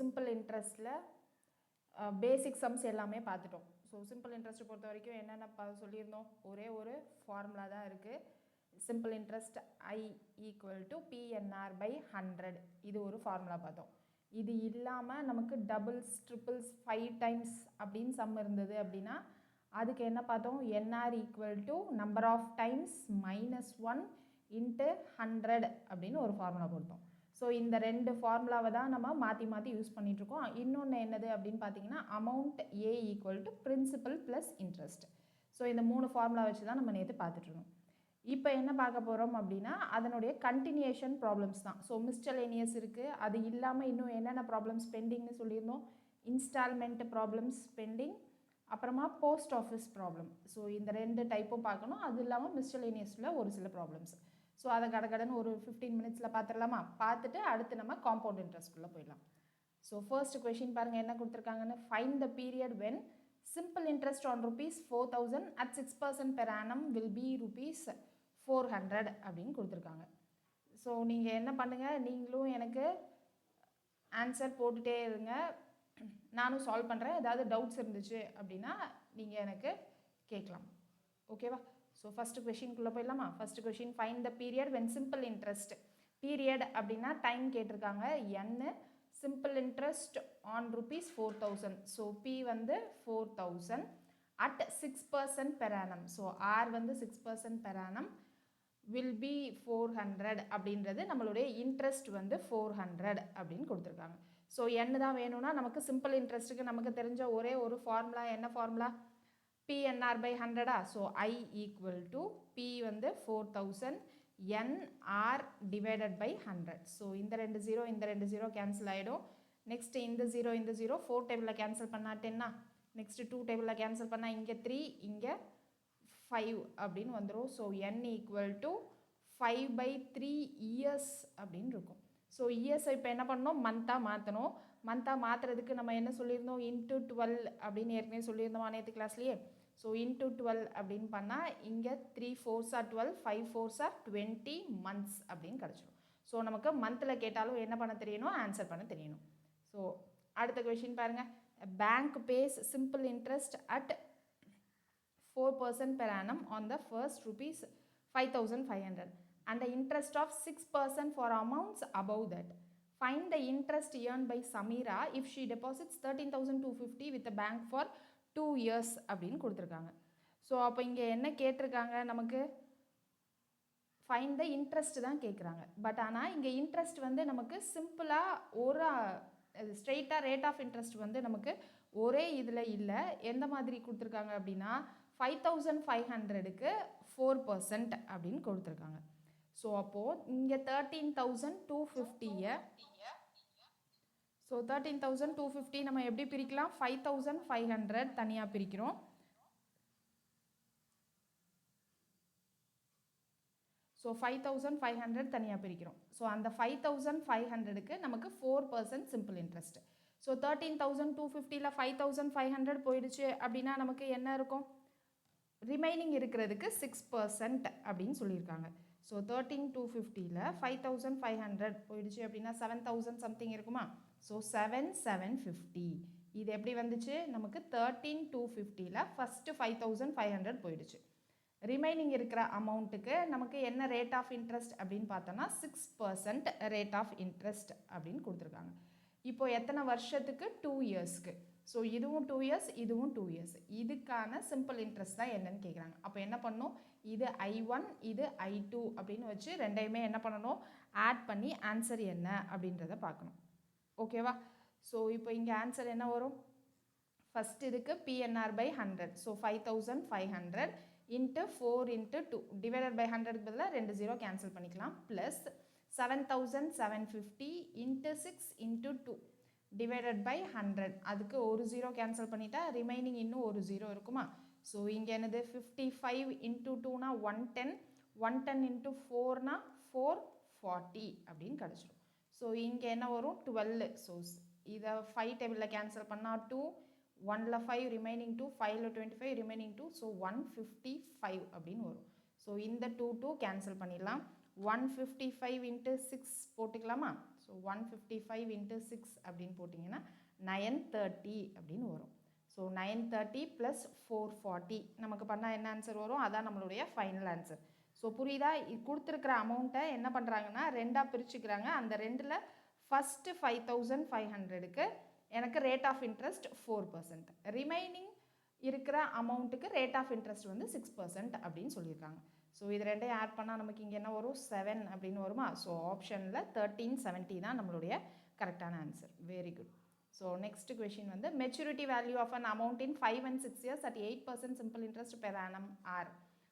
Simple இன்ட்ரெஸ்ட்டில் பேசிக் sums எல்லாமே பார்த்துட்டோம். So simple இன்ட்ரெஸ்ட்டை பொறுத்த வரைக்கும் என்னென்ன சொல்லியிருந்தோம், ஒரே ஒரு ஃபார்முலா தான் இருக்குது. சிம்பிள் இன்ட்ரெஸ்ட் I = PNR/100, இது ஒரு ஃபார்முலா பார்த்தோம். இது இல்லாமல் நமக்கு டபுள்ஸ் ட்ரிபிள்ஸ் 5 டைம்ஸ் அப்படின்னு சம் இருந்தது அப்படின்னா அதுக்கு என்ன பார்த்தோம், NR = நம்பர் ஆஃப் டைம்ஸ் -1 × 100 அப்படின்னு ஒரு ஃபார்முலா கொடுத்தோம். ஸோ இந்த ரெண்டு ஃபார்முலாவை தான் நம்ம மாற்றி மாற்றி யூஸ் பண்ணிகிட்ருக்கோம். இன்னொன்று என்னது அப்படின்னு பார்த்தீங்கன்னா amount A = principal plus interest. So இந்த 3 ஃபார்முலா வச்சு தான் நம்ம நேற்று பார்த்துட்ருந்தோம். இப்போ என்ன பார்க்க போகிறோம் அப்படின்னா அதனுடைய கண்டினியூஷன் ப்ராப்ளம்ஸ் தான். ஸோ மிஸ்டலேனியஸ் இருக்குது, அது இல்லாமல் இன்னும் என்னென்ன ப்ராப்ளம்ஸ் பெண்டிங்னு சொல்லியிருந்தோம். இன்ஸ்டால்மெண்ட் ப்ராப்ளம்ஸ் பெண்டிங், அப்புறமா போஸ்ட் ஆஃபீஸ் ப்ராப்ளம். ஸோ இந்த 2 டைப்பும் பார்க்கணும். அது இல்லாமல் மிஸ்டலேனியஸில் ஒரு சில ப்ராப்ளம்ஸ். ஸோ அதை கடகடன்னு ஒரு 15 மினிட்ஸில் பார்த்துடலாமா? பார்த்துட்டு அடுத்து நம்ம காம்பவுண்ட் இன்ட்ரெஸ்ட்குள்ளே போயிடலாம். ஸோ ஃபர்ஸ்ட் கொஷின் பாருங்கள் என்ன கொடுத்துருக்காங்கன்னு. Find the period when simple interest on ₹4,000 at 6% per annum will be ₹400 அப்படின்னு கொடுத்துருக்காங்க. ஸோ நீங்கள் என்ன பண்ணுங்கள், நீங்களும் எனக்கு ஆன்சர் போட்டுகிட்டே இருங்க, நானும் சால்வ் பண்ணுறேன். ஏதாவது டவுட்ஸ் இருந்துச்சு அப்படின்னா நீங்கள் எனக்கு கேட்கலாம். ஓகேவா? ஸோ ஃபஸ்ட்டு கொஷின்குள்ளே போயிடலாமா? First question, find the period when simple interest. Period அப்படின்னா டைம் கேட்டிருக்காங்க. n simple interest on ₹4,000. So P வந்து 4,000 at 6% per annum. So R வந்து 6% per annum will be 400 அப்படின்றது நம்மளுடைய இன்ட்ரெஸ்ட் வந்து 400 அப்படின்னு கொடுத்துருக்காங்க. ஸோ n தான் வேணும்னா நமக்கு சிம்பிள் இன்ட்ரெஸ்ட்டுக்கு நமக்கு தெரிஞ்ச ஒரே ஒரு ஃபார்முலா, என்ன formula? PNR/100. So I = P வந்து 4,000 NR / 100. ஸோ இந்த 2 0 இந்த 2 0 கேன்சல் ஆகிடும். நெக்ஸ்ட் இந்த 0 இந்த 0 4 டேபிளில் கேன்சல் பண்ணால் 10. நெக்ஸ்ட் 2 டேபிளில் கேன்சல் பண்ணால் இங்கே 3 இங்கே 5 அப்படின்னு வந்துடும். ஸோ n = 5/3 இயர்ஸ் அப்படின்னு இருக்கும். ஸோ இயர்ஸை இப்போ என்ன பண்ணணும், மந்த்தாக மாற்றணும். மந்த்தாக மாற்றுறதுக்கு நம்ம என்ன சொல்லியிருந்தோம், × 12 அப்படின்னு ஏற்கனவே சொல்லியிருந்தோம் நேற்று கிளாஸ்லேயே. ஸோ × 12 அப்படின்னு பண்ணால் இங்கே 3 4s are 12, 5 4s are 20 months அப்படின்னு கிடச்சிடும். ஸோ நமக்கு மந்தில் கேட்டாலும் என்ன பண்ண தெரியணும், ஆன்சர் பண்ண தெரியணும். ஸோ அடுத்த கொஷின் பாருங்கள். Bank pays simple interest at 4% per annum on the first ₹5,500 and the interest of 6% for amounts above that. Find the interest earned by Samira if she deposits 13,250 with the bank for 2 years அப்படின்னு கொடுத்துருக்காங்க. So அப்போ இங்கே என்ன கேட்டிருக்காங்க, நமக்கு find the interest தான் கேட்குறாங்க. But ஆனால் இங்கே இன்ட்ரெஸ்ட் வந்து நமக்கு சிம்பிளாக ஒரு ஸ்ட்ரெயிட்டாக ரேட் ஆஃப் இன்ட்ரெஸ்ட் வந்து நமக்கு ஒரே இதில் இல்லை. எந்த மாதிரி கொடுத்துருக்காங்க அப்படின்னா 5,500க்கு 4% அப்படின்னு கொடுத்துருக்காங்க. ஸோ அப்போது இங்கே 13,250 ஸோ 13,250 நம்ம எப்படி பிரிக்கலாம், 5,500 தனியாக பிரிக்கிறோம். ஸோ 5,500 தனியாக பிரிக்கிறோம். ஸோ அந்த 5,500க்கு நமக்கு 4% சிம்பிள் இன்ட்ரெஸ்ட். ஸோ 13,250ல் 5,500 போயிடுச்சு அப்படின்னா நமக்கு என்ன இருக்கும், ரிமைனிங் இருக்கிறதுக்கு 6% அப்படின்னு சொல்லியிருக்காங்க. ஸோ 13,250ல் 5,500 போயிடுச்சு அப்படின்னா 7,000 சம்திங் இருக்குமா. ஸோ 7,750 இது எப்படி வந்துச்சு, நமக்கு 13,250ல் ஃபஸ்ட்டு 5,500 போயிடுச்சு. ரிமைனிங் இருக்கிற அமௌண்ட்டுக்கு நமக்கு என்ன ரேட் ஆஃப் இன்ட்ரெஸ்ட் அப்படின்னு பார்த்தோன்னா 6% ரேட் ஆஃப் இன்ட்ரெஸ்ட் அப்படின்னு கொடுத்துருக்காங்க. இப்போ எத்தனை வருஷத்துக்கு, 2 இயர்ஸ்க்கு. ஸோ இதுவும் 2 இயர்ஸ், இதுவும் 2 இயர்ஸ். இதுக்கான சிம்பிள் இன்ட்ரெஸ்ட் தான் என்னன்னு கேட்குறாங்க. அப்போ என்ன பண்ணணும், இது I1 இது I2 அப்படின்னு வச்சு ரெண்டையுமே என்ன பண்ணணும், ஆட் பண்ணி ஆன்சர் என்ன அப்படின்றத பார்க்கணும். ஓகேவா? ஸோ இப்போ இங்கே ஆன்சர் என்ன வரும், ஃபஸ்ட் இதுக்கு PNR/100. ஸோ 5,500 × 4 × 2 டிவைடட் பை 100க்கு பதிலாக 2 0 கேன்சல் பண்ணிக்கலாம். Plus 7,750 × 6 × 2 divided by 100. அதுக்கு ஒரு 0 கேன்சல் பண்ணிட்டா ரிமைனிங் இன்னும் ஒரு 0 இருக்குமா. ஸோ இங்கே என்னது 55 × 2னா 110, 110 × 4னா 440 அப்படின்னு கிடச்சிடும். ஸோ இங்கே என்ன வரும், 12. ஸோ இதை 5 டேபிளில் கேன்சல் பண்ணால் 2, 1ல் 5 ரிமைனிங் 2, 5ல் 25 ரிமைனிங் 2. ஸோ 155 அப்படின்னு வரும். ஸோ இந்த 2 கேன்சல் பண்ணிடலாம். 155 into 6 போட்டுக்கலாமா? ஸோ 155 into 6 அப்படின்னு போட்டிங்கன்னா 930 அப்படின்னு வரும். ஸோ 930 + 440 நமக்கு பண்ணால் என்ன ஆன்சர் வரும்? அதான் நம்மளுடைய ஃபைனல் ஆன்சர். ஸோ புரியுதா? கொடுத்துருக்கிற அமௌண்ட்டை என்ன பண்ணுறாங்கன்னா ரெண்டாக பிரிச்சுக்கிறாங்க. அந்த ரெண்டில் ஃபஸ்ட்டு 5500க்கு எனக்கு ரேட் ஆஃப் இன்ட்ரெஸ்ட் 4%, ரிமைனிங் இருக்கிற அமௌண்ட்டுக்கு ரேட் ஆஃப் இன்ட்ரெஸ்ட் வந்து 6% அப்படின்னு சொல்லியிருக்காங்க. ஸோ இது ரெண்டையும் ஆட் பண்ணால் நமக்கு இங்கே என்ன வரும்? 7 அப்படின்னு வருமா? ஸோ ஆப்ஷனில் 1370 தான் நம்மளுடைய கரெக்டான answer. Very good. So next question வந்து maturity value of an amount in 5 and 6 years at 8% simple interest per annum are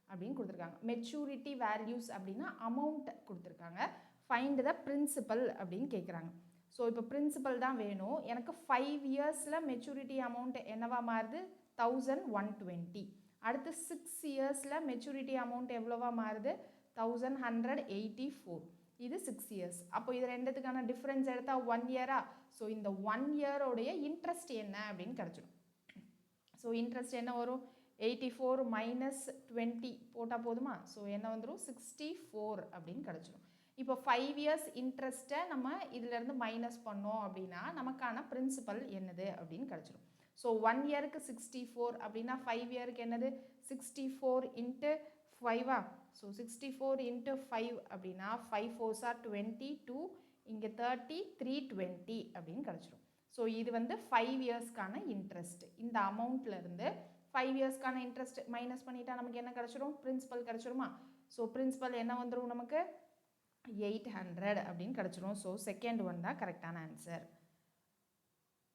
அப்படின்னு கொடுத்துருக்காங்க. மெச்சூரிட்டி வேல்யூஸ் அப்படின்னா அமௌண்ட் கொடுத்துருக்காங்க. ஃபைண்ட் த பிரின்சிபல் அப்படின்னு கேட்குறாங்க. ஸோ இப்போ பிரின்சிபல் தான் வேணும். எனக்கு 5 இயர்ஸில் மெச்சூரிட்டி அமௌண்ட் என்னவா மாறுது? 1120. அடுத்து 6 இயர்ஸில் மெச்சூரிட்டி அமௌண்ட் எவ்வளோவா மாறுது? 1184. இது 6 இயர்ஸ். அப்போ இது ரெண்டுத்துக்கான டிஃப்ரென்ஸ் எடுத்தால் 1 இயரா? ஸோ இந்த 1 இயரோடைய இன்ட்ரெஸ்ட் என்ன அப்படின்னு கிடச்சிடும். ஸோ இன்ட்ரெஸ்ட் என்ன வரும்? 84 மைனஸ் 20 போட்டால் போதுமா? ஸோ என்ன வந்துடும்? 64 அப்படின்னு கிடச்சிடும். இப்போ 5 இயர்ஸ் இன்ட்ரெஸ்ட்டை நம்ம இதிலேருந்து மைனஸ் பண்ணோம் அப்படின்னா நமக்கான பிரின்சிபல் என்னது அப்படின்னு கிடச்சிடும். ஸோ 1 இயருக்கு 64 அப்படின்னா 5 இயருக்கு என்னது? 64 இன்ட்டு 5ஆ? ஸோ 64 இன்ட்டு 5 அப்படின்னா 5 4s are 22, இங்கே 30, 320 அப்படின்னு கிடச்சிடும். ஸோ இது வந்து 5 இயர்ஸ்க்கான இன்ட்ரெஸ்ட். இந்த அமௌண்ட்லேருந்து 5 இயர்ஸ்க்கான இன்ட்ரெஸ்ட் மைனஸ் பண்ணிட்டா நமக்கு என்ன கிடச்சிடும்? பிரின்சிபல் கிடச்சிருமா? ஸோ பிரின்சிபல் என்ன வந்துடும் நமக்கு? 800 அப்படின்னு கிடச்சிரும். ஸோ செகண்ட் ஒன் தான் கரெக்டான ஆன்சர்.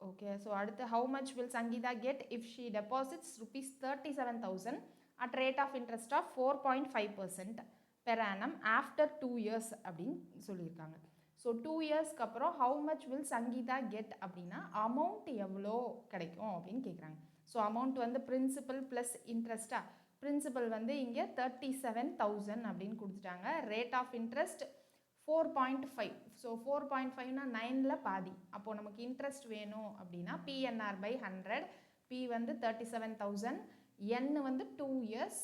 ஓகே. ஸோ அடுத்து how much will Sangeeta get if she deposits rupees 37,000 at rate of interest of 4.5% per annum after 2 years அப்படின்னு சொல்லியிருக்காங்க. ஸோ 2 இயர்ஸ்க்கு அப்புறம் how much will Sangeeta get அப்படின்னா அமௌண்ட் எவ்வளோ கிடைக்கும் அப்படின்னு கேட்குறாங்க. ஸோ அமௌண்ட் வந்து பிரின்சிபல் ப்ளஸ் இன்ட்ரெஸ்டா? பிரின்சிபல் வந்து இங்கே 37,000 அப்படின்னு கொடுத்துட்டாங்க. Rate of interest 4.5. ஸோ 4.5னா 9ல் பாதி. அப்போது நமக்கு இன்ட்ரெஸ்ட் வேணும் அப்படின்னா பிஎன்ஆர் பை 100. பி வந்து 37,000, என் வந்து 2 இயர்ஸ்.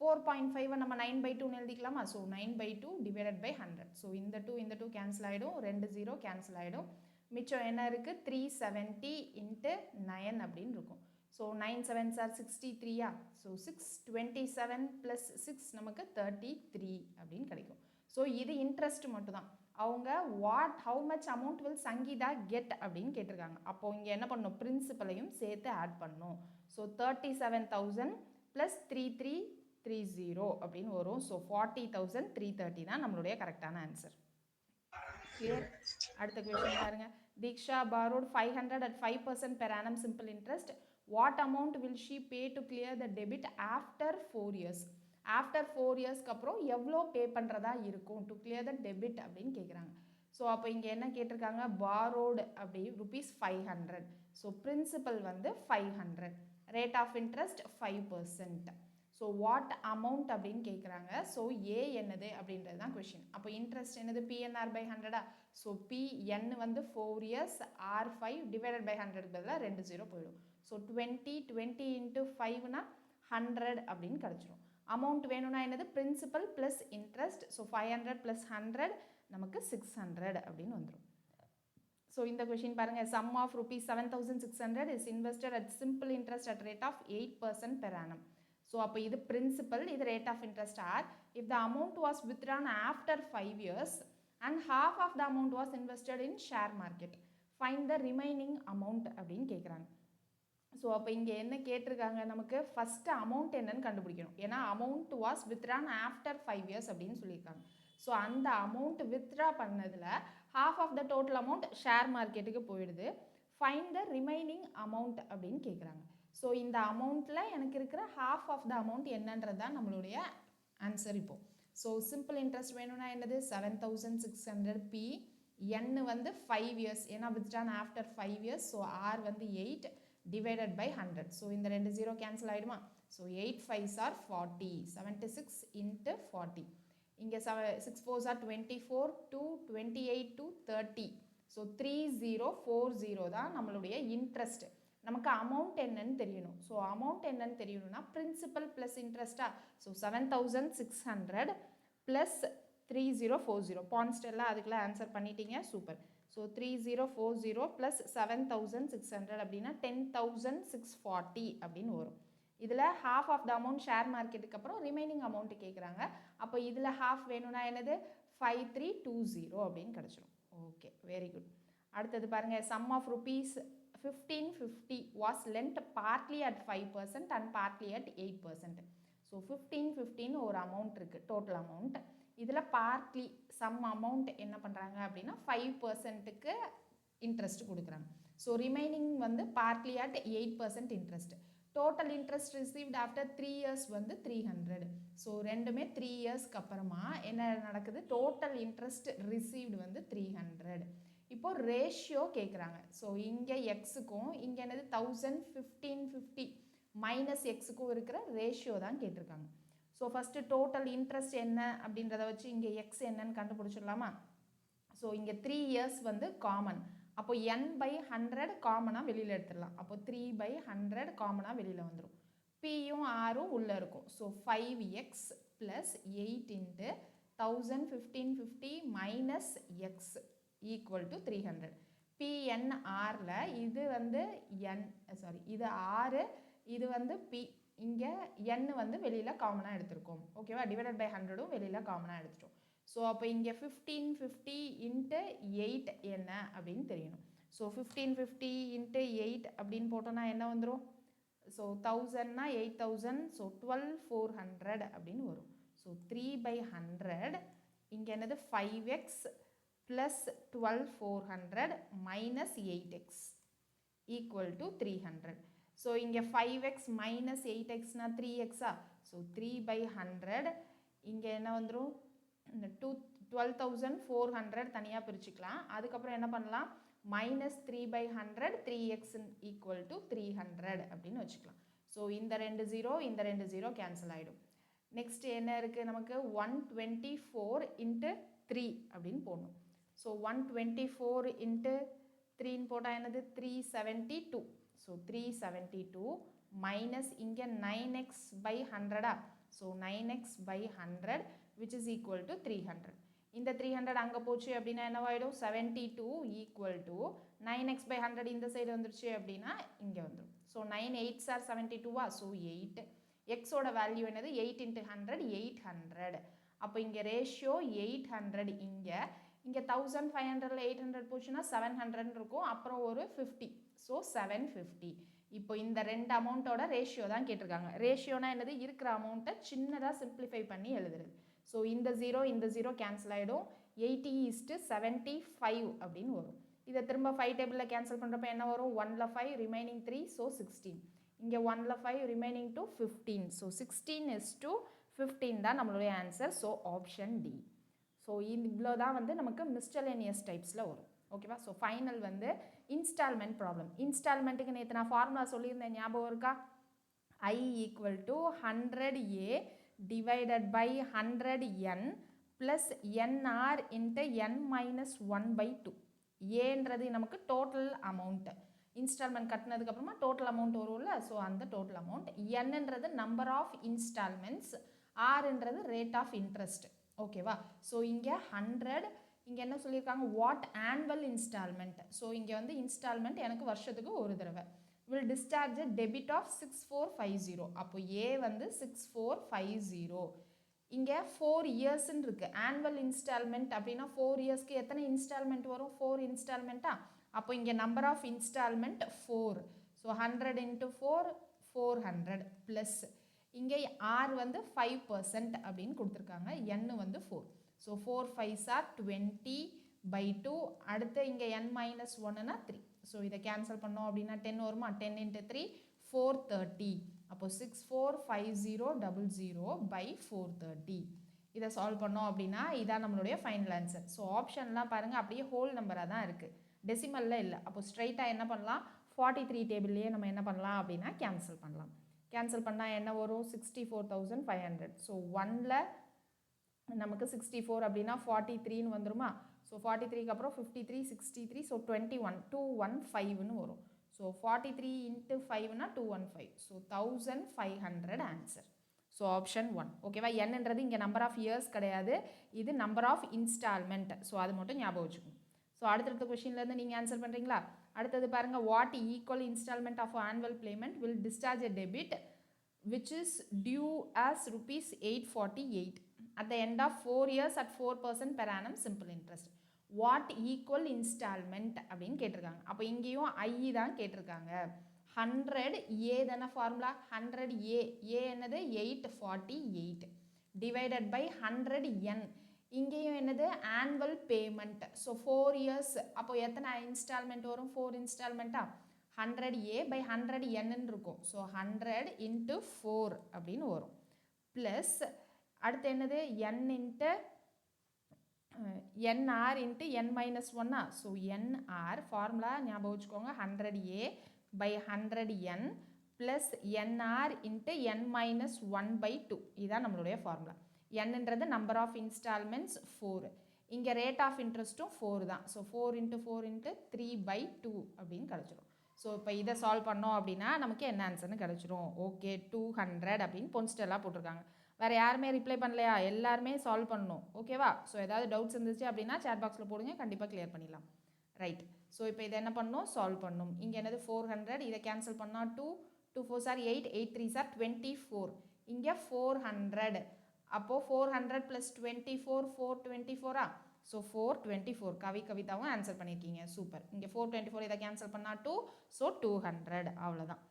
4.5 நம்ம 9/2 எழுதிக்கலாமா? So 9/2 divided by 100. ஸோ இந்த 2 கேன்சல் ஆகிடும், 2 0 கேன்சல் ஆகிடும். மிச்சம் என்ன இருக்குது? 370 இன்ட்டு 9 அப்படின்னு இருக்கும். So 9 7s are 63. ஸோ 627 + 6 நமக்கு 33 அப்படின்னு கிடைக்கும். ஸோ இது இன்ட்ரெஸ்ட் மட்டும்தான். அவங்க how much amount will Sangeeta get அப்படின்னு கேட்டிருக்காங்க. அப்போது இங்கே என்ன பண்ணணும்? பிரின்சிபலையும் சேர்த்து ஆட் பண்ணணும். ஸோ 37,000 + 3330 அப்படின்னு வரும். ஸோ 40,330 தான் நம்மளுடைய கரெக்டான ஆன்சர். கிளியர்? அடுத்த கொஸ்டின் பாருங்க. Diksha borrowed 500 at 5% per annum simple interest. What amount will she pay to clear the debit after 4 years? After 4 இயர்ஸ்க்கு அப்புறம் எவ்வளோ பே பண்ணுறதா இருக்கும் டு கிளியர் த டெபிட் அப்படின்னு கேட்குறாங்க. ஸோ அப்போ இங்கே என்ன கேட்டிருக்காங்க? பாரோடு அப்படி ₹500. ஸோ பிரின்சிபல் வந்து 500, rate of interest 5%. So what amount அப்படின்னு கேட்குறாங்க. ஸோ ஏ என்னது அப்படின்றது தான் கொஷின். அப்போ இன்ட்ரெஸ்ட் என்னது? PNR by 100. ஸோ பிஎன் வந்து 4 இயர்ஸ், R5 டிவைடட் பை 100க்கு பதிலாக 2 0 போயிடும். ஸோ 20 இன்ட்டு 5னா 100 அப்படின்னு கிடச்சிரும். அமௌண்ட் வேணும்னா என்னது? Principal plus interest. ஸோ 500 + 100 நமக்கு 600 அப்படின்னு வந்துடும். ஸோ இந்த கொஷின் பாருங்கள். Sum of ₹7,600 is invested at simple interest at rate of 8% per annum. So அப்போ இது பிரின்சிபல், இது rate of interest r. If the amount was withdrawn after 5 years and half of the amount was invested in share market, find the remaining amount அப்படின்னு கேட்குறாங்க. So அப்போ இங்கே என்ன கேட்டிருக்காங்க? நமக்கு ஃபஸ்ட்டு அமௌண்ட் என்னன்னு கண்டுபிடிக்கணும். ஏன்னா amount was withdrawn after 5 years அப்படின்னு சொல்லியிருக்காங்க. ஸோ அந்த அமௌண்ட் வித்ட்ரா பண்ணதில் half of the total amount share மார்க்கெட்டுக்கு போயிடுது. ஃபைண்ட் த ரிமைனிங் அமௌண்ட் அப்படின்னு கேட்குறாங்க. ஸோ இந்த அமௌண்ட்டில் எனக்கு இருக்கிற half ஆஃப் த அமௌண்ட் என்னன்றது தான் நம்மளுடைய ஆன்சர் இப்போது. ஸோ சிம்பிள் இன்ட்ரெஸ்ட் வேணும்னா என்னது? 7,600 பி. என் வந்து 5 இயர்ஸ், ஏன்னா withdrawn after 5 years. So R வந்து 8 divided by 100. ஸோ இந்த 2 0 கேன்சல் ஆகிடுமா? So 8 5s are 40, 76 into 40. இங்கே 6 4s are 24, 2 28 to 30. ஸோ 3040 தான் நம்மளுடைய இன்ட்ரெஸ்ட். நமக்கு அமௌண்ட் என்னன்னு தெரியணும். ஸோ அமௌண்ட் என்னன்னு தெரியணும்னா பிரின்சிபல் ப்ளஸ் இன்ட்ரெஸ்டா? ஸோ 7,600 + 3040 பான்ஸ்டெல்லாம் அதுக்குள்ளே ஆன்சர் பண்ணிட்டீங்க, சூப்பர். ஸோ 3040 ப்ளஸ் 7600 அப்படின்னா 10640 அப்படின்னு வரும். இதில் half of the amount share மார்க்கெட்டுக்கு அப்புறம் ரிமைனிங் அமௌண்ட் கேட்குறாங்க. அப்போ இதில் half வேணும்னா என்னது 5320 அப்படின்னு கிடச்சிரும். Okay, very good. அடுத்தது பாருங்கள், sum of rupees 1550 was lent partly at 5% and partly at 8%. So 1515 ஒரு அமௌண்ட் இருக்குது, டோட்டல் அமௌண்ட். இதில் பார்ட்லி சம் அமௌண்ட் என்ன பண்ணுறாங்க அப்படின்னா 5%க்கு இன்ட்ரெஸ்ட் கொடுக்குறாங்க. ஸோ ரிமைனிங் வந்து partly at 8% interest. Total interest received after 3 years வந்து 300. ஸோ ரெண்டுமே 3 இயர்ஸ்க்கு அப்புறமா என்ன நடக்குது, டோட்டல் இன்ட்ரெஸ்ட் ரிசீவ்டு வந்து 300. இப்போது ரேஷியோ கேட்குறாங்க. ஸோ இங்கே எக்ஸுக்கும் இங்கே என்னது 1550 மைனஸ் எக்ஸுக்கும் இருக்கிற ரேஷியோ தான் கேட்டிருக்காங்க. ஸோ ஃபஸ்ட்டு டோட்டல் இன்ட்ரெஸ்ட் என்ன அப்படின்றத வச்சு இங்கே எக்ஸ் என்னன்னு கண்டுபிடிச்சிடலாமா? ஸோ இங்கே 3 இயர்ஸ் வந்து காமன். அப்போ n/100 காமனாக வெளியில் எடுத்துடலாம். அப்போ 3/100 காமனாக வெளியில் வந்துடும். பியும் ஆரும் உள்ளே இருக்கும். So 5x plus 8 into 1550 minus X equal to 300. PNRல இது வந்து இது 6, இது வந்து P. இங்கே n வந்து வெளியில் காமனாக எடுத்திருக்கோம். ஓகேவா? டிவைடட் பை 100ம் வெளியில் காமனாக எடுத்துட்டோம். ஸோ அப்போ இங்கே 1550 இன்ட்டு 8 என்ன அப்படின்னு தெரியணும். ஸோ 1550 இன்ட்டு 8 அப்படின்னு போட்டோன்னா என்ன வந்துடும்? ஸோ 1000னா 8000, ஸோ 12400 அப்படின்னு வரும். ஸோ 3/100 இங்கே என்னது 5x plus 12400 minus 8x equal to 300. So இங்கே 5x மைனஸ் 8xனா 3xா? ஸோ 3/100 இங்கே என்ன வந்துடும், இந்த 12,400 தனியாக பிரிச்சுக்கலாம். அதுக்கப்புறம் என்ன பண்ணலாம், மைனஸ் 3/100 3x ஈக்குவல் டு 300 அப்படின்னு வச்சுக்கலாம். ஸோ இந்த 2 0 இந்த 2 0 கேன்சல் ஆகிடும். நெக்ஸ்ட் என்ன இருக்குது நமக்கு, 124 இன்ட்டு 3 அப்படின்னு போடணும். ஸோ 124 இன்ட்டு 3ன்னு போட்டால் என்னது 372. ஸோ 372 மைனஸ் இங்கே 9x/100. So 9x/100 which is equal to 300. இந்த 300 அங்கே போச்சு அப்படின்னா என்னவாயிடும், 72 ஈக்குவல் டு 9x/100 இந்த சைடு வந்துருச்சு அப்படின்னா இங்கே வந்துடும். So 9 8s are 72வா? ஸோ 8. எக்ஸோட வேல்யூ என்னது, 8 இன்ட்டு 100 800. அப்போ இங்கே ரேஷியோ 800. இங்கே 1500ல் 800 போச்சுன்னா 700 இருக்கும், அப்புறம் ஒரு 50. ஸோ 750. இப்போ இந்த ரெண்டு அமௌண்ட்டோட ரேஷியோ தான் கேட்டிருக்காங்க. ரேஷியோனா என்னது, இருக்கிற அமௌண்ட்டை சின்னதாக சிம்பிளிஃபை பண்ணி எழுதுறது. ஸோ இந்த 0 கேன்சல் ஆகிடும். 80:75 அப்படின்னு வரும். இதை திரும்ப 5 டேபிளில் கேன்சல் பண்ணுறப்ப என்ன வரும், 1ல் 5 ரிமைனிங் 3, ஸோ 16. இங்கே 1ல் 5 ரிமைனிங் 2 15. ஸோ 16:15 தான் நம்மளுடைய answer. So option D. So இவ்வளோ தான் வந்து நமக்கு மிஸ்டலேனியஸ் டைப்ஸில் வரும். ஓகேவா? ஸோ ஃபைனல் வந்து இன்ஸ்டால்மெண்ட் ப்ராப்ளம். இன்ஸ்டால்மெண்ட்டுக்கு நேற்று நான் ஃபார்முலா சொல்லியிருந்தேன், ஞாபகம் இருக்கா? I equal to 100A divided by 100N plus NR into N-1/2. ஏன்றது நமக்கு டோட்டல் அமௌண்ட்டு. இன்ஸ்டால்மெண்ட் கட்டினதுக்கப்புறமா டோட்டல் அமௌண்ட் வரும்ல, ஸோ அந்த டோட்டல் அமௌண்ட். Nன்றது நம்பர் ஆஃப் இன்ஸ்டால்மெண்ட்ஸ், Rன்றது ரேட் ஆஃப் இன்ட்ரெஸ்ட். ஓகேவா? ஸோ இங்கே 100, இங்கே என்ன சொல்லியிருக்காங்க, வாட் ஆனுவல் இன்ஸ்டால்மெண்ட். ஸோ இங்கே வந்து இன்ஸ்டால்மெண்ட் எனக்கு வருஷத்துக்கு ஒரு தடவை. Will discharge debit of 6450. அப்போ ஏ வந்து 6450. இங்கே 4 இயர்ஸ்ன்னு இருக்குது. ஆனுவல் இன்ஸ்டால்மெண்ட் அப்படின்னா 4 இயர்ஸ்க்கு எத்தனை இன்ஸ்டால்மெண்ட் வரும், 4 இன்ஸ்டால்மெண்ட்டா? அப்போ இங்கே number of instalment 4. So 100 × 4 400 plus இங்கே ஆர் வந்து 5% அப்படின்னு கொடுத்துருக்காங்க, n வந்து 4. So 4 5s are 20/2. அடுத்து இங்கே n-1னா 3. ஸோ இதை கேன்சல் பண்ணோம் அப்படின்னா 10 வருமா, 10 × 3 430. அப்போ 645000/430. இதை சால்வ் பண்ணோம் அப்படின்னா இதான் நம்மளுடைய ஃபைனல் ஆன்சர். ஸோ ஆப்ஷன்லாம் பாருங்கள் அப்படியே ஹோல் நம்பராக தான் இருக்குது, டெசிமலில் இல்லை. அப்போ ஸ்ட்ரைட்டாக என்ன பண்ணலாம், 43 டேபிள்லேயே நம்ம என்ன பண்ணலாம் அப்படின்னா கேன்சல் பண்ணலாம். கேன்சல் பண்ணால் என்ன வரும், 64,500. ஸோ 1ல் நமக்கு 64 அப்படின்னா 43ன்னு வந்துருமா. ஸோ 43க்கு அப்புறம் 53 63, ஸோ 21 215ன்னு வரும். So 43 × 5னா 215. So 1500 answer. So so option 1. ஓகேவா? என்னன்றது இங்கே நம்பர் ஆஃப் இயர்ஸ் கிடையாது, இது நம்பர் ஆஃப் இன்ஸ்டால்மெண்ட். ஸோ அது மட்டும் ஞாபகம் வச்சுக்கணும். ஸோ அடுத்தடுத்த கொஷின்லேருந்து நீங்கள் ஆன்சர் பண்ணுறீங்களா? அடுத்தது பாருங்கள், what equal instalment of annual payment will discharge a debit which is due as rupees 848 at the end of 4 years at 4% per annum simple interest. What equal instalment அப்படின்னு கேட்டிருக்காங்க. அப்போ இங்கேயும் ஐ தான் கேட்டிருக்காங்க. 100 ஏ தானே ஃபார்முலா, 100 ஏ என்னது 848 டிவைடட் பை 100 என், இங்கேயும் என்னது ஆனுவல் பேமெண்ட். ஸோ 4 இயர்ஸ், அப்போ எத்தனை இன்ஸ்டால்மெண்ட் வரும்? 4 இன்ஸ்டால்மெண்ட்டா? 100 ஏ பை 100 என்னன்னு இருக்கும். ஸோ 100 இன்ட்டு 4 அப்படின்னு வரும். ப்ளஸ் அடுத்து என்னது N into NR into N minus ஒன்னா. ஸோ என்ஆர் ஃபார்முலா ஞாபகம் வச்சுக்கோங்க, 100 A by 100 N plus NR into N minus 1/2. இதுதான் நம்மளுடைய ஃபார்முலா. என்னன்றது நம்பர் ஆஃப் இன்ஸ்டால்மெண்ட்ஸ் 4, இங்கே ரேட் ஆஃப் இன்ட்ரெஸ்ட்டும் 4 தான். ஸோ 4 இன்ட்டு 4 இன்ட்டு 3/2 அப்படின்னு கிடச்சிரும். ஸோ இப்போ இதை சால்வ் பண்ணோம் அப்படின்னா நமக்கு என்ன ஆன்சர்னு கிடச்சிரும். ஓகே, 200 அப்படின்னு பொன்ஸ்டெல்லாம் போட்டிருக்காங்க. வேறு யாருமே ரிப்ளை பண்ணலையா? எல்லாருமே சால்வ் பண்ணணும். ஓகேவா? ஸோ ஏதாவது டவுட்ஸ் இருந்துச்சு அப்படின்னா சேட் பாக்ஸில் போடுங்க, கண்டிப்பாக கிளியர் பண்ணிடலாம். ரைட். ஸோ இப்போ இதை என்ன பண்ணணும்? சால்வ் பண்ணணும். இங்கே என்னது 400, இதை கேன்சல் பண்ணால் 2, 2 4 சார் 8, 8 3 சார் 24, இங்கே 400. அப்போது 400 + 24 424. ஸோ 424. கவிதாவும் ஆன்சர் பண்ணியிருக்கீங்க, சூப்பர். இங்கே 424 இதை கேன்சல் பண்ணால் 2, ஸோ 200. அவ்வளோதான்.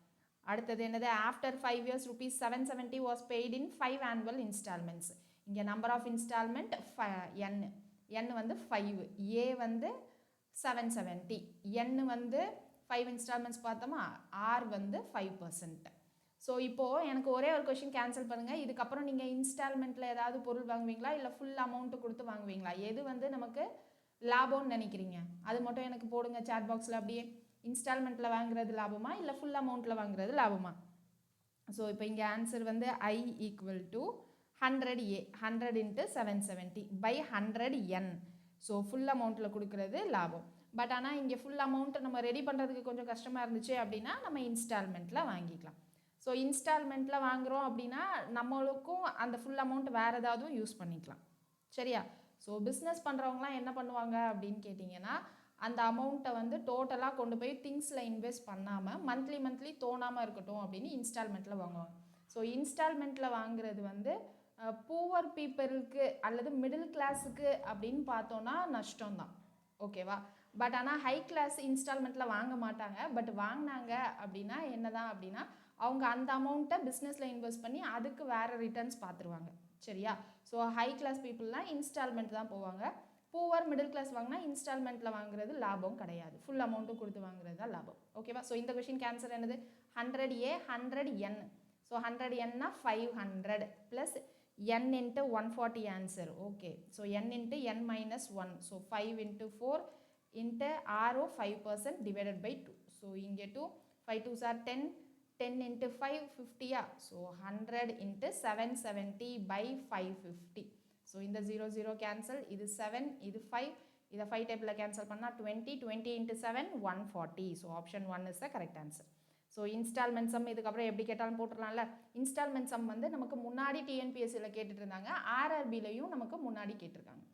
அடுத்தது என்னது? After 5 years rupees 770 was paid in 5 annual instalments. இங்கே நம்பர் ஆஃப் இன்ஸ்டால்மெண்ட் என் வந்து 5, ஏ வந்து 770, என் வந்து 5 இன்ஸ்டால்மெண்ட்ஸ் பார்த்தோமா, ஆர் வந்து 5%. ஸோ இப்போது எனக்கு ஒரே ஒரு கொஷின் கேன்சல் பண்ணுங்கள். இதுக்கப்புறம் நீங்கள் இன்ஸ்டால்மெண்ட்டில் ஏதாவது பொருள் வாங்குவீங்களா, இல்லை ஃபுல் அமௌண்ட்டு கொடுத்து வாங்குவீங்களா? எது வந்து நமக்கு லாபம்னு நினைக்கிறீங்க? அது மட்டும் எனக்கு போடுங்க சாட் பாக்ஸில். அப்படியே இன்ஸ்டால்மெண்ட்டில் வாங்குறது லாபமா, இல்லை ஃபுல் அமௌண்ட்டில் வாங்குறது லாபமா? ஸோ இப்போ இங்கே ஆன்சர் வந்து I equal to 100 A 100 into 770 by 100 N. So full அமௌண்ட்டில் கொடுக்குறது லாபம். பட் ஆனால் இங்கே ஃபுல் அமௌண்ட்டு நம்ம ரெடி பண்ணுறதுக்கு கொஞ்சம் கஷ்டமாக இருந்துச்சு அப்படின்னா நம்ம இன்ஸ்டால்மெண்ட்டில் வாங்கிக்கலாம். ஸோ இன்ஸ்டால்மெண்ட்டில் வாங்குகிறோம் அப்படின்னா நம்மளுக்கும் அந்த ஃபுல் அமௌண்ட் வேறு ஏதாவது யூஸ் பண்ணிக்கலாம். சரியா? ஸோ பிஸ்னஸ் பண்ணுறவங்களாம் என்ன பண்ணுவாங்க அப்படின்னு கேட்டிங்கன்னா, அந்த அமௌண்ட்டை வந்து டோட்டலாக கொண்டு போய் திங்ஸில் இன்வெஸ்ட் பண்ணாமல் மந்த்லி தோணாமல் இருக்கட்டும் அப்படின்னு இன்ஸ்டால்மெண்ட்டில் வாங்குவாங்க. ஸோ இன்ஸ்டால்மெண்ட்டில் வாங்குறது வந்து பூவர் பீப்புளுக்கு அல்லது மிடில் கிளாஸுக்கு அப்படின்னு பார்த்தோன்னா நஷ்டம்தான். ஓகேவா? பட் ஆனால் ஹை கிளாஸ் இன்ஸ்டால்மெண்ட்டில் வாங்க மாட்டாங்க. பட் வாங்கினாங்க அப்படின்னா என்னதான் அப்படின்னா அவங்க அந்த அமௌண்ட்டை பிஸ்னஸில் இன்வெஸ்ட் பண்ணி அதுக்கு வேறு ரிட்டர்ன்ஸ் பார்த்துருவாங்க. சரியா? ஸோ ஹை கிளாஸ் பீப்புளெலாம் இன்ஸ்டால்மெண்ட் தான் போவாங்க. பூவர் மிடில் கிளாஸ் வாங்கினா இன்ஸ்டால்மெண்ட்டில் வாங்குறது லாபம் கிடையாது, ஃபுல் அமௌண்ட்டும் கொடுத்து வாங்குறது தான் லாபம். ஓகேவா? ஸோ இந்த கொஷின் கேன்சர் என்னது? 100 ஏ 100 என். ஸோ 100 என்னா 500 plus n into 140 answer. Okay, so n into n minus 1. So 5 into 4 into ஆரோ 5% டிவைடட் பை 2. ஸோ இங்கே 2 5 2 சார் 10, 10 into 5 50. So 100 into 770 by 550. So இந்த 0 0 கேன்சல், இது 7, இது 5, இதை 5 டேபிளில் கேன்சல் பண்ணால் 20, 20 into 7 140. So option 1 is the correct answer. So instalment sum இதுக்கப்புறம் எப்படி கேட்டாலும் போட்டுடலாம்ல. இன்ஸ்டால்மெண்ட் சம் வந்து நமக்கு முன்னாடி டிஎன்பிஎஸ்சியில் கேட்டுட்டு இருந்தாங்க, ஆர்ஆர்பிலையும் நமக்கு முன்னாடி கேட்டிருக்காங்க.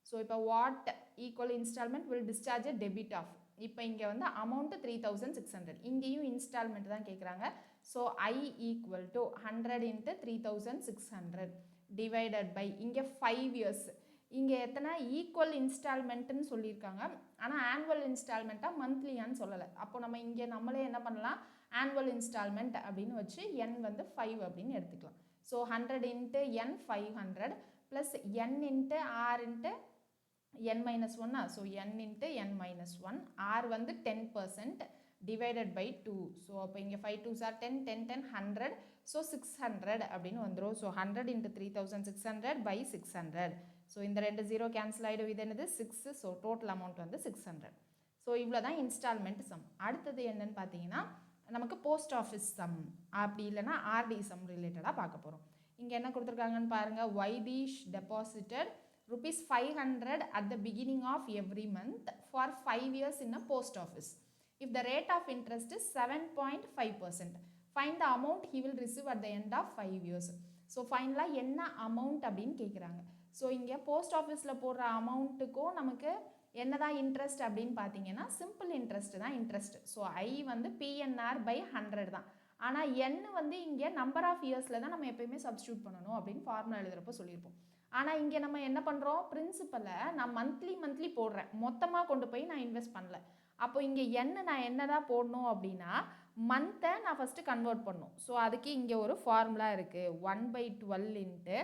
ஸோ இப்போ what equal instalment will discharge a debit of. இப்போ இங்கே வந்து அமௌண்ட்டு 3600, இங்கேயும் இன்ஸ்டால்மெண்ட் தான் கேட்குறாங்க. So I equal to 100 into 3600 divided by இங்கே 5 இயர்ஸ். இங்கே எத்தனை ஈக்குவல் இன்ஸ்டால்மெண்ட்டுன்னு சொல்லியிருக்காங்க, ஆனால் ஆனுவல் இன்ஸ்டால்மெண்ட்டாக மந்த்லியான்னு சொல்லலை. அப்போ நம்ம இங்கே நம்மளே என்ன பண்ணலாம், ஆனுவல் இன்ஸ்டால்மெண்ட் அப்படின்னு வச்சு என் வந்து 5 அப்படின்னு எடுத்துக்கலாம். So 100 into n 500 plus n into R into N minus 1. So n into N minus 1, R வந்து 10% டிவைடட் பை 2. ஸோ அப்போ இங்கே 5 2 சார் 10, 10 10 100. ஸோ 600 அப்படின்னு வந்துடும். So 100 into 3600 by 600. ஸோ இந்த 2 0 கேன்சல் ஆகிடும். இது என்னது 6. ஸோ டோட்டல் அமௌண்ட் வந்து 600. ஸோ இவ்வளோ தான் இன்ஸ்டால்மெண்ட் சம். அடுத்தது என்னன்னு பார்த்தீங்கன்னா நமக்கு போஸ்ட் ஆஃபீஸ் சம், அப்படி இல்லைனா ஆர்டி சம் ரிலேட்டடாக பார்க்க போகிறோம். இங்கே என்ன கொடுத்துருக்காங்கன்னு பாருங்கள். Vaidheesh deposited ₹500 at the beginning of every month for 5 years in a post office. If the rate of interest is 7.5%, find the amount he will receive at the end of 5 years. So ஃபைனலாக என்ன amount அப்படின்னு கேட்குறாங்க. So இங்கே post ஆஃபீஸில் போடுற அமௌண்ட்டுக்கும் நமக்கு என்னதான் interest அப்படின்னு பார்த்தீங்கன்னா சிம்பிள் இன்ட்ரெஸ்ட் தான் இன்ட்ரெஸ்ட். ஸோ ஐ வந்து PNR/100 தான். ஆனால் என் வந்து இங்கே நம்பர் ஆஃப் இயர்ஸில் தான் நம்ம எப்பயுமே சப்ஸ்டியூட் பண்ணணும் அப்படின்னு ஃபார்முலா எழுதுகிறப்போ சொல்லியிருப்போம். ஆனால் இங்கே நம்ம என்ன பண்ணுறோம், பிரின்சிபலை நான் மந்த்லி போடுறேன், மொத்தமாக கொண்டு போய் நான் இன்வெஸ்ட் பண்ணல. அப்போ இங்கே நான் என்னதான் போடணும் அப்படின்னா மந்த்தை நான் ஃபஸ்ட்டு கன்வெர்ட் பண்ணணும். ஸோ அதுக்கு இங்கே ஒரு ஃபார்முலா இருக்குது, 1/12 இன்ட்டு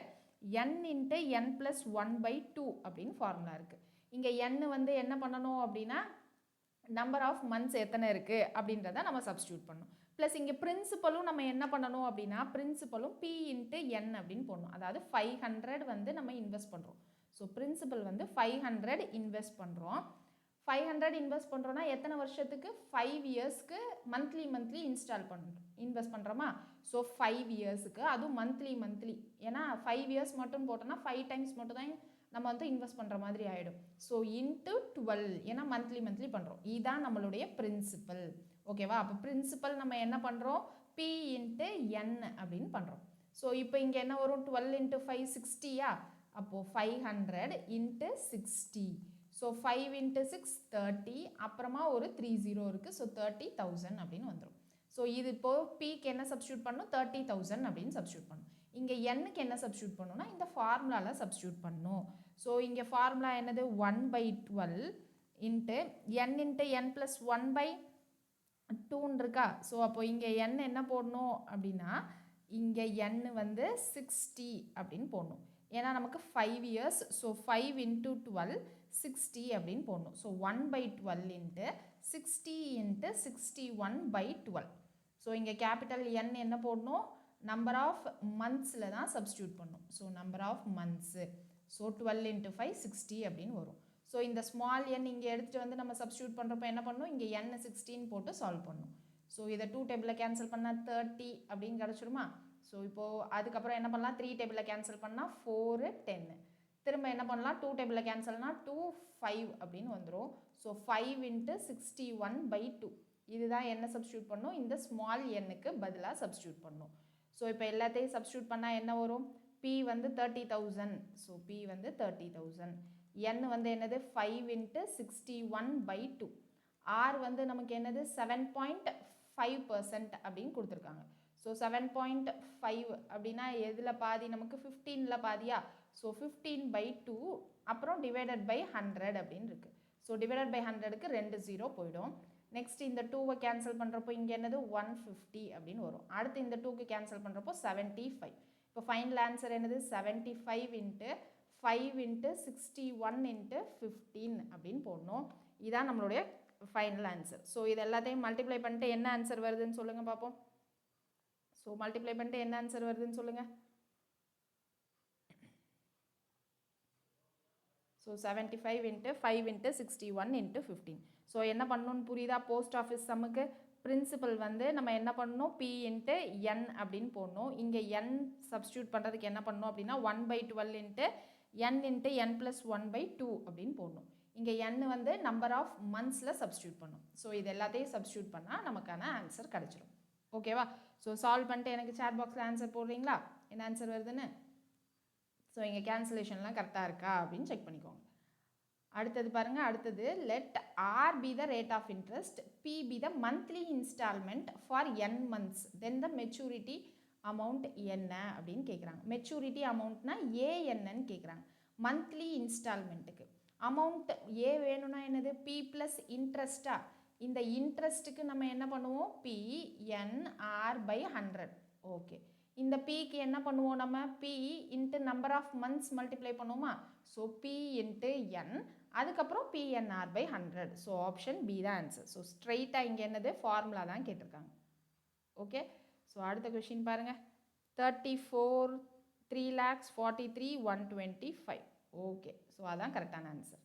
n இன்ட்டு n+1/2 அப்படின்னு ஃபார்முலா இருக்குது. இங்கே n வந்து என்ன பண்ணணும் அப்படின்னா நம்பர் ஆஃப் மந்த்ஸ் எத்தனை இருக்குது அப்படின்றத நம்ம சப்ஸ்டியூட் பண்ணணும். ப்ளஸ் இங்கே பிரின்சிபலும் நம்ம என்ன பண்ணணும் அப்படின்னா பிரின்சிபலும் P இன்ட்டு n அப்படின்னு போடணும். அதாவது 500 வந்து நம்ம இன்வெஸ்ட் பண்ணுறோம். ஸோ பிரின்சிபல் வந்து 500 இன்வெஸ்ட் பண்ணுறோம். 500 இன்வெஸ்ட் பண்ணுறோன்னா எத்தனை வருஷத்துக்கு, 5 இயர்ஸ்க்கு மந்த்லி இன்வெஸ்ட் பண்ணுறோமா. ஸோ 5 இயர்ஸுக்கு அதுவும் மந்த்லி ஏன்னா 5 இயர்ஸ் மட்டும் போட்டோன்னா 5 டைம்ஸ் மட்டும் தான் நம்ம வந்து இன்வெஸ்ட் பண்ணுற மாதிரி ஆகிடும். ஸோ இன்ட்டு 12 ஏன்னா மந்த்லி பண்ணுறோம். இதுதான் நம்மளுடைய பிரின்சிபல். ஓகேவா. அப்போ பிரின்சிபல் நம்ம என்ன பண்ணுறோம், P இன்ட்டு n அப்படின்னு பண்ணுறோம். ஸோ இப்போ இங்கே என்ன வரும், 12 இன்ட்டு 5 60யா. அப்போது 500 இன்ட்டு 60. ஸோ 5 இன்ட்டு 6 30, அப்புறமா ஒரு 30 இருக்குது. ஸோ 30,000 அப்படின்னு வந்துடும். ஸோ இது இப்போது Pக்கு என்ன சப்ஸ்டியூட் பண்ணணும், 30,000 அப்படின்னு சப்ஸ்டியூட் பண்ணணும். இங்கே என்னுக்கு என்ன சப்ஸ்டியூட் பண்ணணும்னா இந்த ஃபார்முலாவில் சப்ஸ்டியூட் பண்ணணும். ஸோ இங்கே ஃபார்முலா என்னது, 1/12 இன்ட்டு n இன்ட்டு n+1/2 இருக்கா. ஸோ அப்போ இங்கே n என்ன போடணும் அப்படின்னா இங்கே n வந்து 60 அப்படின்னு போடணும். ஏன்னா நமக்கு 5 இயர்ஸ். ஸோ 5 இன்ட்டு 12 60 அப்படின்னு போடணும். So 1/12 into 60 into 61/12. ஸோ இங்கே கேபிட்டல் N என்ன போடணும், நம்பர் ஆஃப் மந்த்ஸில் தான் சப்ஸ்டியூட் பண்ணணும். So number of months. So 12 into 5 60 அப்படின்னு வரும். ஸோ இந்த ஸ்மால் என் இங்கே எடுத்துகிட்டு வந்து நம்ம சப்ஸ்டியூட் பண்ணுறப்ப என்ன பண்ணணும், இங்கே n 16 போட்டு சால்வ் பண்ணணும். ஸோ இதை 2 டேபிளில் கேன்சல் பண்ணால் 30 அப்படின்னு கிடச்சிருமா. ஸோ இப்போது அதுக்கப்புறம் என்ன பண்ணலாம், 3 டேபிளில் கேன்சல் பண்ணால் 4 10. திரும்ப என்ன பண்ணலாம், 2 டேபிளில் கேன்சல்னா 2 5 அப்படின்னு வந்துடும். ஸோ 5 இன்ட்டு 61/2 இதுதான் என்ன சப்ஸ்டியூட் பண்ணணும், இந்த ஸ்மால் எண்ணுக்கு பதிலாக சப்ஸ்டியூட் பண்ணணும். ஸோ இப்போ எல்லாத்தையும் சப்ஸ்டியூட் பண்ணால் என்ன வரும், P வந்து 30,000. ஸோ P வந்து 30,000. n வந்து என்னது 5 இன்ட்டு 61/2. R வந்து நமக்கு என்னது 7.5% அப்படின்னு கொடுத்துருக்காங்க. ஸோ 7.5 அப்படின்னா எதில் பாதி, நமக்கு 15ல் பாதியா. ஸோ 15/2 அப்புறம் டிவைடட் பை 100 அப்படின்னு இருக்குது. ஸோ டிவைடட் பை 100க்கு 2 0 போயிடும். நெக்ஸ்ட் இந்த 2வை கேன்சல் பண்ணுறப்போ இங்கே என்னது 150 அப்படின்னு வரும். அடுத்து இந்த 2க்கு கேன்சல் பண்ணுறப்போ 75. இப்போ ஃபைனல் ஆன்சர் என்னது 75 இன்ட்டு 5 இன்ட்டு 61 இன்ட்டு 15 அப்படின்னு போடணும். இதுதான் நம்மளுடைய ஃபைனல் ஆன்சர். ஸோ இது எல்லாத்தையும் மல்டிப்ளை பண்ணிட்டு என்ன ஆன்சர் வருதுன்னு சொல்லுங்கள் பார்ப்போம். ஸோ மல்டிப்ளை பண்ணிட்டு என்ன ஆன்சர் வருதுன்னு சொல்லுங்கள். So 75 into 5 into 61 into 15. So என்ன பண்ணணும்னு புரியுதா, போஸ்ட் ஆஃபீஸ் சம்முக்கு பிரின்சிபல் வந்து நம்ம என்ன பண்ணணும், P இன்ட்டு n அப்படின்னு போடணும். இங்கே n சப்ஸ்டியூட் பண்ணுறதுக்கு என்ன பண்ணணும் அப்படின்னா 1/12 இன்ட்டு n இன்ட்டு n+1/2 அப்படின்னு போடணும். இங்கே n வந்து நம்பர் ஆஃப் மந்த்ஸில் சப்ஸ்டியூட் பண்ணணும். ஸோ இது எல்லாத்தையும் சப்ஸ்டியூட் பண்ணால் நமக்கான ஆன்சர் கிடச்சிடும். ஓகேவா. ஸோ சால்வ் பண்ணிட்டு எனக்கு சேட் பாக்ஸில் ஆன்சர் போடுறீங்களா, என்ன ஆன்சர் வருதுன்னு. ஸோ இங்கே கேன்சலேஷன்லாம் கரெக்டாக இருக்கா அப்படின்னு செக் பண்ணிக்கோங்க. அடுத்தது பாருங்கள், அடுத்தது let R be the rate of interest, P be the monthly installment for n months, then the maturity amount என்ன அப்படின்னு கேட்குறாங்க. மெச்சூரிட்டி அமௌண்ட்னா ஏ என்னன்னு கேட்குறாங்க. மந்த்லி இன்ஸ்டால்மெண்ட்டுக்கு அமௌண்ட் ஏ வேணும்னா என்னது, P ப்ளஸ் இன்ட்ரெஸ்டா. இந்த இன்ட்ரெஸ்ட்டுக்கு நம்ம என்ன பண்ணுவோம், PNR/100. ஓகே. இந்த Pக்கு என்ன பண்ணுவோம், நம்ம P into number of months multiply பண்ணுவோமா. ஸோ P இன்ட்டு n, அதுக்கப்புறம் PNR/100. ஸோ ஆப்ஷன் பி தான் ஆன்சர். ஸோ ஸ்ட்ரெயிட்டாக இங்கே என்னது ஃபார்முலா தான் கேட்டிருக்காங்க. ஓகே. ஸோ அடுத்த கொஷின் பாருங்கள், 34 3,43,125. ஓகே. ஸோ அதான் கரெக்டான ஆன்சர்.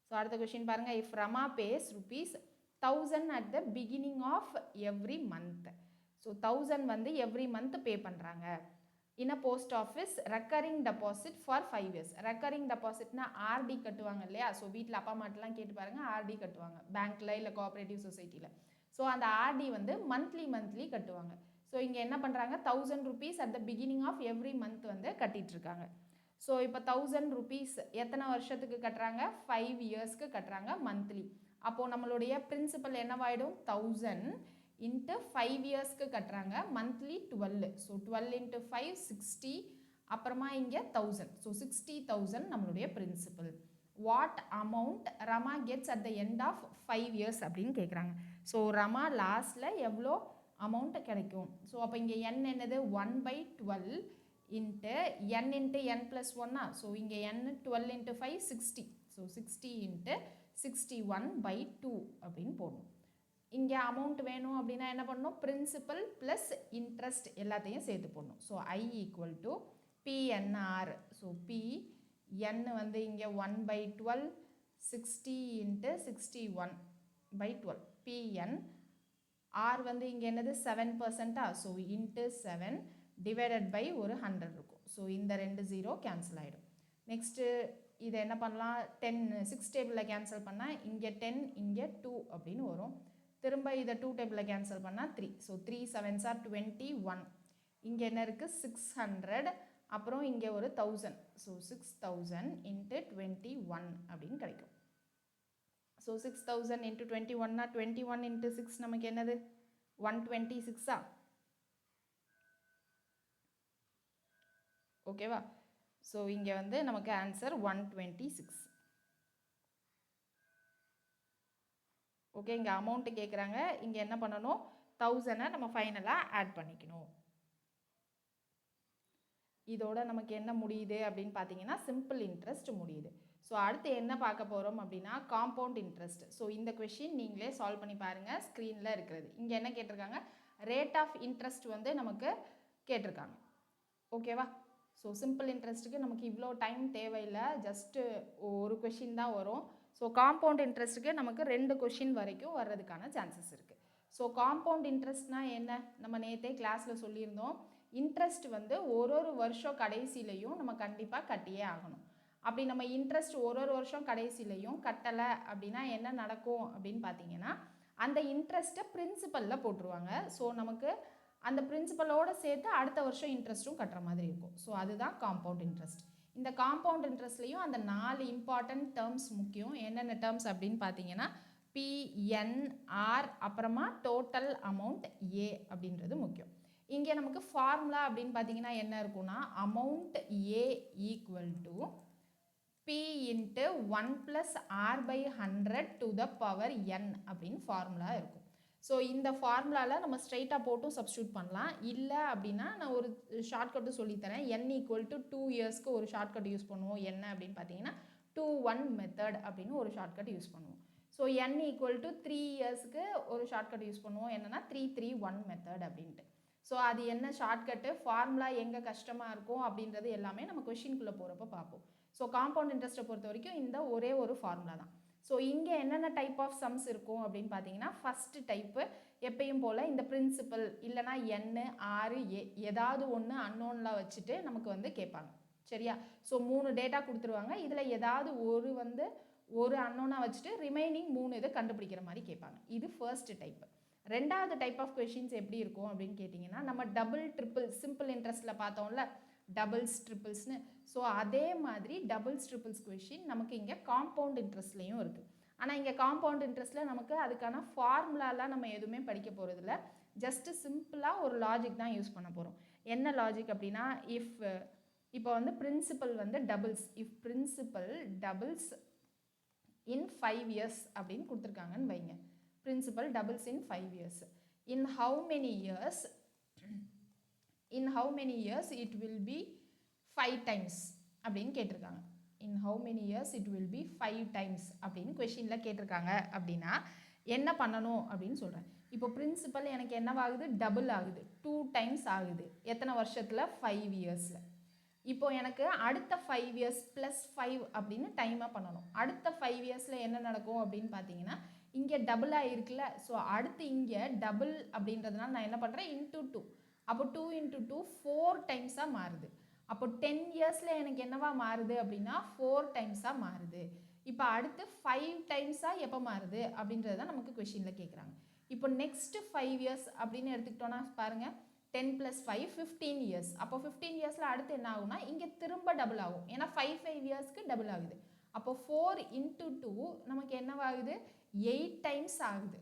ஸோ அடுத்த கொஷின் பாருங்கள், if Rama pays ₹1000 at the beginning of every month. So 1000 வந்து எவ்ரி மந்த் பே பண்ணுறாங்க. In a post office recurring deposit for 5 years. Recurring டெபாசிட்னா ஆர்டி கட்டுவாங்க இல்லையா. ஸோ வீட்டில் அப்பா அம்மாட்டெலாம் கேட்டு பாருங்கள், ஆர்டி கட்டுவாங்க பேங்க்கில் இல்லை கோஆப்ரேட்டிவ் சொசைட்டியில். ஸோ அந்த ஆர்டி வந்து மந்த்லி கட்டுவாங்க. ஸோ இங்கே என்ன பண்ணுறாங்க 1000 rupees at the beginning of every month வந்து கட்டிகிட்ருக்காங்க. ஸோ இப்போ 1000 rupees எத்தனை வருஷத்துக்கு கட்டுறாங்க 5 இயர்ஸ்க்கு கட்டுறாங்க மந்த்லி. அப்போது நம்மளுடைய பிரின்சிபல் என்னவாயிடும் 1000 இன்ட்டு 5 இயர்ஸ்க்கு கட்டுறாங்க மந்த்லி 12. ஸோ 12 இன்ட்டு 5 60, அப்புறமா இங்கே 1000. ஸோ 60,000 நம்மளுடைய principal. What amount Rama gets at the end of 5 years அப்படின்னு கேட்குறாங்க. ஸோ ரமா லாஸ்ட்டில் எவ்வளோ அமௌண்ட் கிடைக்கும். ஸோ அப்போ இங்கே n என்னது 1/12 into n into n + 1. So இங்கே n 12 இன்ட்டு 5 60. ஸோ 60 இன்ட்டு 61/2 அப்படின்னு போடணும். இங்கே அமௌண்ட் வேணும் அப்படின்னா என்ன பண்ணணும் பிரின்சிபல் ப்ளஸ் இன்ட்ரெஸ்ட் எல்லாத்தையும் சேர்த்து போடணும். So I = PNR. So PN வந்து இங்கே 1/12 60 இன்ட்டு 61/12 PN. R வந்து இங்கே என்னது 7%. ஸோ இன்ட்டு 7 டிவைடட் பை ஒரு 100 இருக்கும். ஸோ இந்த 2 0 கேன்சல் ஆகிடும். நெக்ஸ்ட்டு இதை என்ன பண்ணலாம் 10 6 டேபிளில் கேன்சல் பண்ணால் இங்கே 10 இங்கே 2 அப்படின்னு வரும். திரும்ப இதை 2 டேபிளில் கேன்சல் பண்ணால் 3. So 3 7s are 21. இங்கே என்ன இருக்குது 600, அப்புறம் இங்கே ஒரு 1000. ஸோ 6000 இன்ட்டு 21 அப்படின்னு கிடைக்கும். ஸோ 6000 இன்ட்டு 21 21 இன்ட்டு 6 நமக்கு என்னது 126. ஓகேவா. ஸோ இங்கே வந்து நமக்கு ஆன்சர் 126. ஓகே, இங்கே அமௌண்ட்டு கேட்குறாங்க. இங்கே என்ன பண்ணணும் 1000 நம்ம ஃபைனலாக ஆட் பண்ணிக்கணும். இதோட நமக்கு என்ன முடியுது அப்படின்னு பார்த்தீங்கன்னா சிம்பிள் இன்ட்ரெஸ்ட் முடியுது. ஸோ அடுத்து என்ன பார்க்க போகிறோம் அப்படின்னா காம்பவுண்ட் இன்ட்ரெஸ்ட். ஸோ இந்த கொஷின் நீங்களே சால்வ் பண்ணி பாருங்கள், ஸ்க்ரீனில் இருக்கிறது. இங்கே என்ன கேட்டிருக்காங்க ரேட் ஆஃப் இன்ட்ரெஸ்ட் வந்து நமக்கு கேட்டிருக்காங்க. ஓகேவா. ஸோ சிம்பிள் இன்ட்ரெஸ்ட்டுக்கு நமக்கு இவ்வளோ டைம் தேவையில்லை, ஜஸ்ட்டு ஒரு கொஷின் தான் வரும். ஸோ காம்பவுண்ட் இன்ட்ரெஸ்ட்டுக்கு நமக்கு 2 கொஷின் வரைக்கும் வர்றதுக்கான சான்சஸ் இருக்குது. ஸோ காம்பவுண்ட் இன்ட்ரெஸ்ட்னா என்ன, நம்ம நேற்றே கிளாஸில் சொல்லியிருந்தோம். இன்ட்ரெஸ்ட் வந்து ஒரு வருஷம் கடைசியிலையும் நம்ம கண்டிப்பாக கட்டியே ஆகணும். அப்படி நம்ம இன்ட்ரெஸ்ட் ஒரு வருஷம் கடைசியிலையும் கட்டலை அப்படின்னா என்ன நடக்கும் அப்படின்னு பார்த்தீங்கன்னா அந்த இன்ட்ரெஸ்ட்டை பிரின்சிபலில் போட்டுருவாங்க. ஸோ நமக்கு அந்த பிரின்சிபலோடு சேர்த்து அடுத்த வருஷம் இன்ட்ரெஸ்ட்டும் கட்டுற மாதிரி இருக்கும். ஸோ அதுதான் காம்பவுண்ட் இன்ட்ரெஸ்ட். இந்த காம்பவுண்ட் இன்ட்ரெஸ்ட்லேயும் அந்த 4 இம்பார்ட்டன்ட் டேர்ம்ஸ் முக்கியம். என்னென்ன டேர்ம்ஸ் அப்படின்னு பார்த்தீங்கன்னா PNR, அப்புறமா டோட்டல் அமௌண்ட் A அப்படின்றது முக்கியம். இங்கே நமக்கு ஃபார்முலா அப்படின்னு பார்த்தீங்கன்னா என்ன இருக்குன்னா amount A = P into 1 + R/100 to the power n அப்படின்னு ஃபார்முலா இருக்கும். ஸோ இந்த ஃபார்முலாவில் நம்ம ஸ்ட்ரைட்டாக போட்டும் சப்ஸ்டியூட் பண்ணலாம். இல்லை அப்படின்னா நான் ஒரு ஷார்ட்கட்டு சொல்லித்தரேன். n = 2 இயர்ஸ்க்கு ஒரு ஷார்ட்கட் யூஸ் பண்ணுவோம். என்ன அப்படின்னு பார்த்தீங்கன்னா 2-1 மெத்தட் அப்படின்னு ஒரு ஷார்ட்கட் யூஸ் பண்ணுவோம். ஸோ n = 3 இயர்ஸ்க்கு ஒரு ஷார்ட்கட் யூஸ் பண்ணுவோம். என்னென்னா 3-3-1 மெத்தட் அப்படின்ட்டு. ஸோ அது என்ன ஷார்ட்கட்டு, ஃபார்முலா எங்கே கஷ்டமாக இருக்கும் அப்படின்றது எல்லாமே நம்ம கொஷின்குள்ளே போகிறப்ப பார்ப்போம். ஸோ காம்பவுண்ட் இன்ட்ரெஸ்ட்டை பொறுத்த வரைக்கும் இந்த ஒரே ஒரு ஃபார்முலா தான். ஸோ இங்கே என்னென்ன டைப் ஆஃப் சம்ஸ் இருக்கும் அப்படின்னு பார்த்தீங்கன்னா ஃபஸ்ட்டு டைப்பு எப்பயும் போல் இந்த பிரின்சிபல் இல்லைனா n R A ஏதாவது ஒன்று அன்னோனில் வச்சுட்டு நமக்கு வந்து கேட்பாங்க. சரியா. ஸோ 3 டேட்டா கொடுத்துருவாங்க. இதில் ஏதாவது ஒரு அன்னோனாக வச்சுட்டு ரிமைனிங் 3 இதை கண்டுபிடிக்கிற மாதிரி கேட்பாங்க. இது ஃபர்ஸ்ட் டைப்பு. ரெண்டாவது டைப் ஆஃப் கொஷின்ஸ் எப்படி இருக்கும் அப்படின்னு கேட்டிங்கன்னா நம்ம டபுள் ட்ரிபிள் சிம்பிள் இன்ட்ரெஸ்ட்டில் பார்த்தோம்ல டபுள்ஸ் ட்ரிபிள்ஸ்னு. ஸோ அதே மாதிரி டபுள்ஸ் ட்ரிபிள்ஸ் கொஷின் நமக்கு இங்கே காம்பவுண்ட் இன்ட்ரெஸ்ட்லேயும் இருக்குது. ஆனால் இங்கே காம்பவுண்ட் இன்ட்ரெஸ்ட்டில் நமக்கு அதுக்கான ஃபார்முலாலாம் நம்ம எதுவுமே படிக்க போகிறதில்ல. ஜஸ்ட்டு சிம்பிளாக ஒரு லாஜிக் தான் யூஸ் பண்ண போகிறோம். என்ன லாஜிக் அப்படின்னா இப்போ வந்து பிரின்சிபல் வந்து doubles principal doubles in 5 years அப்படின்னு கொடுத்துருக்காங்கன்னு வைங்க. Principal doubles in 5 years. In how many years it will be 5 times அப்படின்னு கேட்டிருக்காங்க. in how many years it will be 5 times அப்படின்னு கொஷினில் கேட்டிருக்காங்க. அப்படின்னா என்ன பண்ணணும் அப்படின்னு சொல்கிறேன். இப்போ பிரின்சிபல் எனக்கு என்னவாகுது டபுள் ஆகுது, 2 times ஆகுது. எத்தனை வருஷத்தில் 5 இயர்ஸில். இப்போ எனக்கு அடுத்த 5 இயர்ஸ் +5 அப்படின்னு டைமாக பண்ணணும். அடுத்த 5 இயர்ஸில் என்ன நடக்கும் அப்படின்னு பார்த்தீங்கன்னா இங்கே டபுளாக இருக்குல்ல. ஸோ அடுத்து இங்கே டபுள் அப்படின்றதுனால நான் என்ன பண்ணுறேன் இன்ட்டு 2. அப்போ 2 × 2 4 டைம்ஸாக மாறுது. அப்போ 10 இயர்ஸில் எனக்கு என்னவா மாறுது அப்படின்னா 4 டைம்ஸாக மாறுது. இப்போ அடுத்து 5 டைம்ஸாக எப்போ மாறுது அப்படின்றது தான் நமக்கு கொஷினில் கேட்குறாங்க. இப்போ நெக்ஸ்ட்டு 5 இயர்ஸ் அப்படின்னு எடுத்துக்கிட்டோன்னா பாருங்கள் 10 + 5 15 இயர்ஸ். அப்போ 15 இயர்ஸில் அடுத்து என்ன ஆகும்னா இங்கே திரும்ப டபுள் ஆகும். ஏன்னா 5 இயர்ஸ்க்கு டபுள் ஆகுது. அப்போ 4 × 2 நமக்கு என்னவாகுது 8 டைம்ஸ் ஆகுது.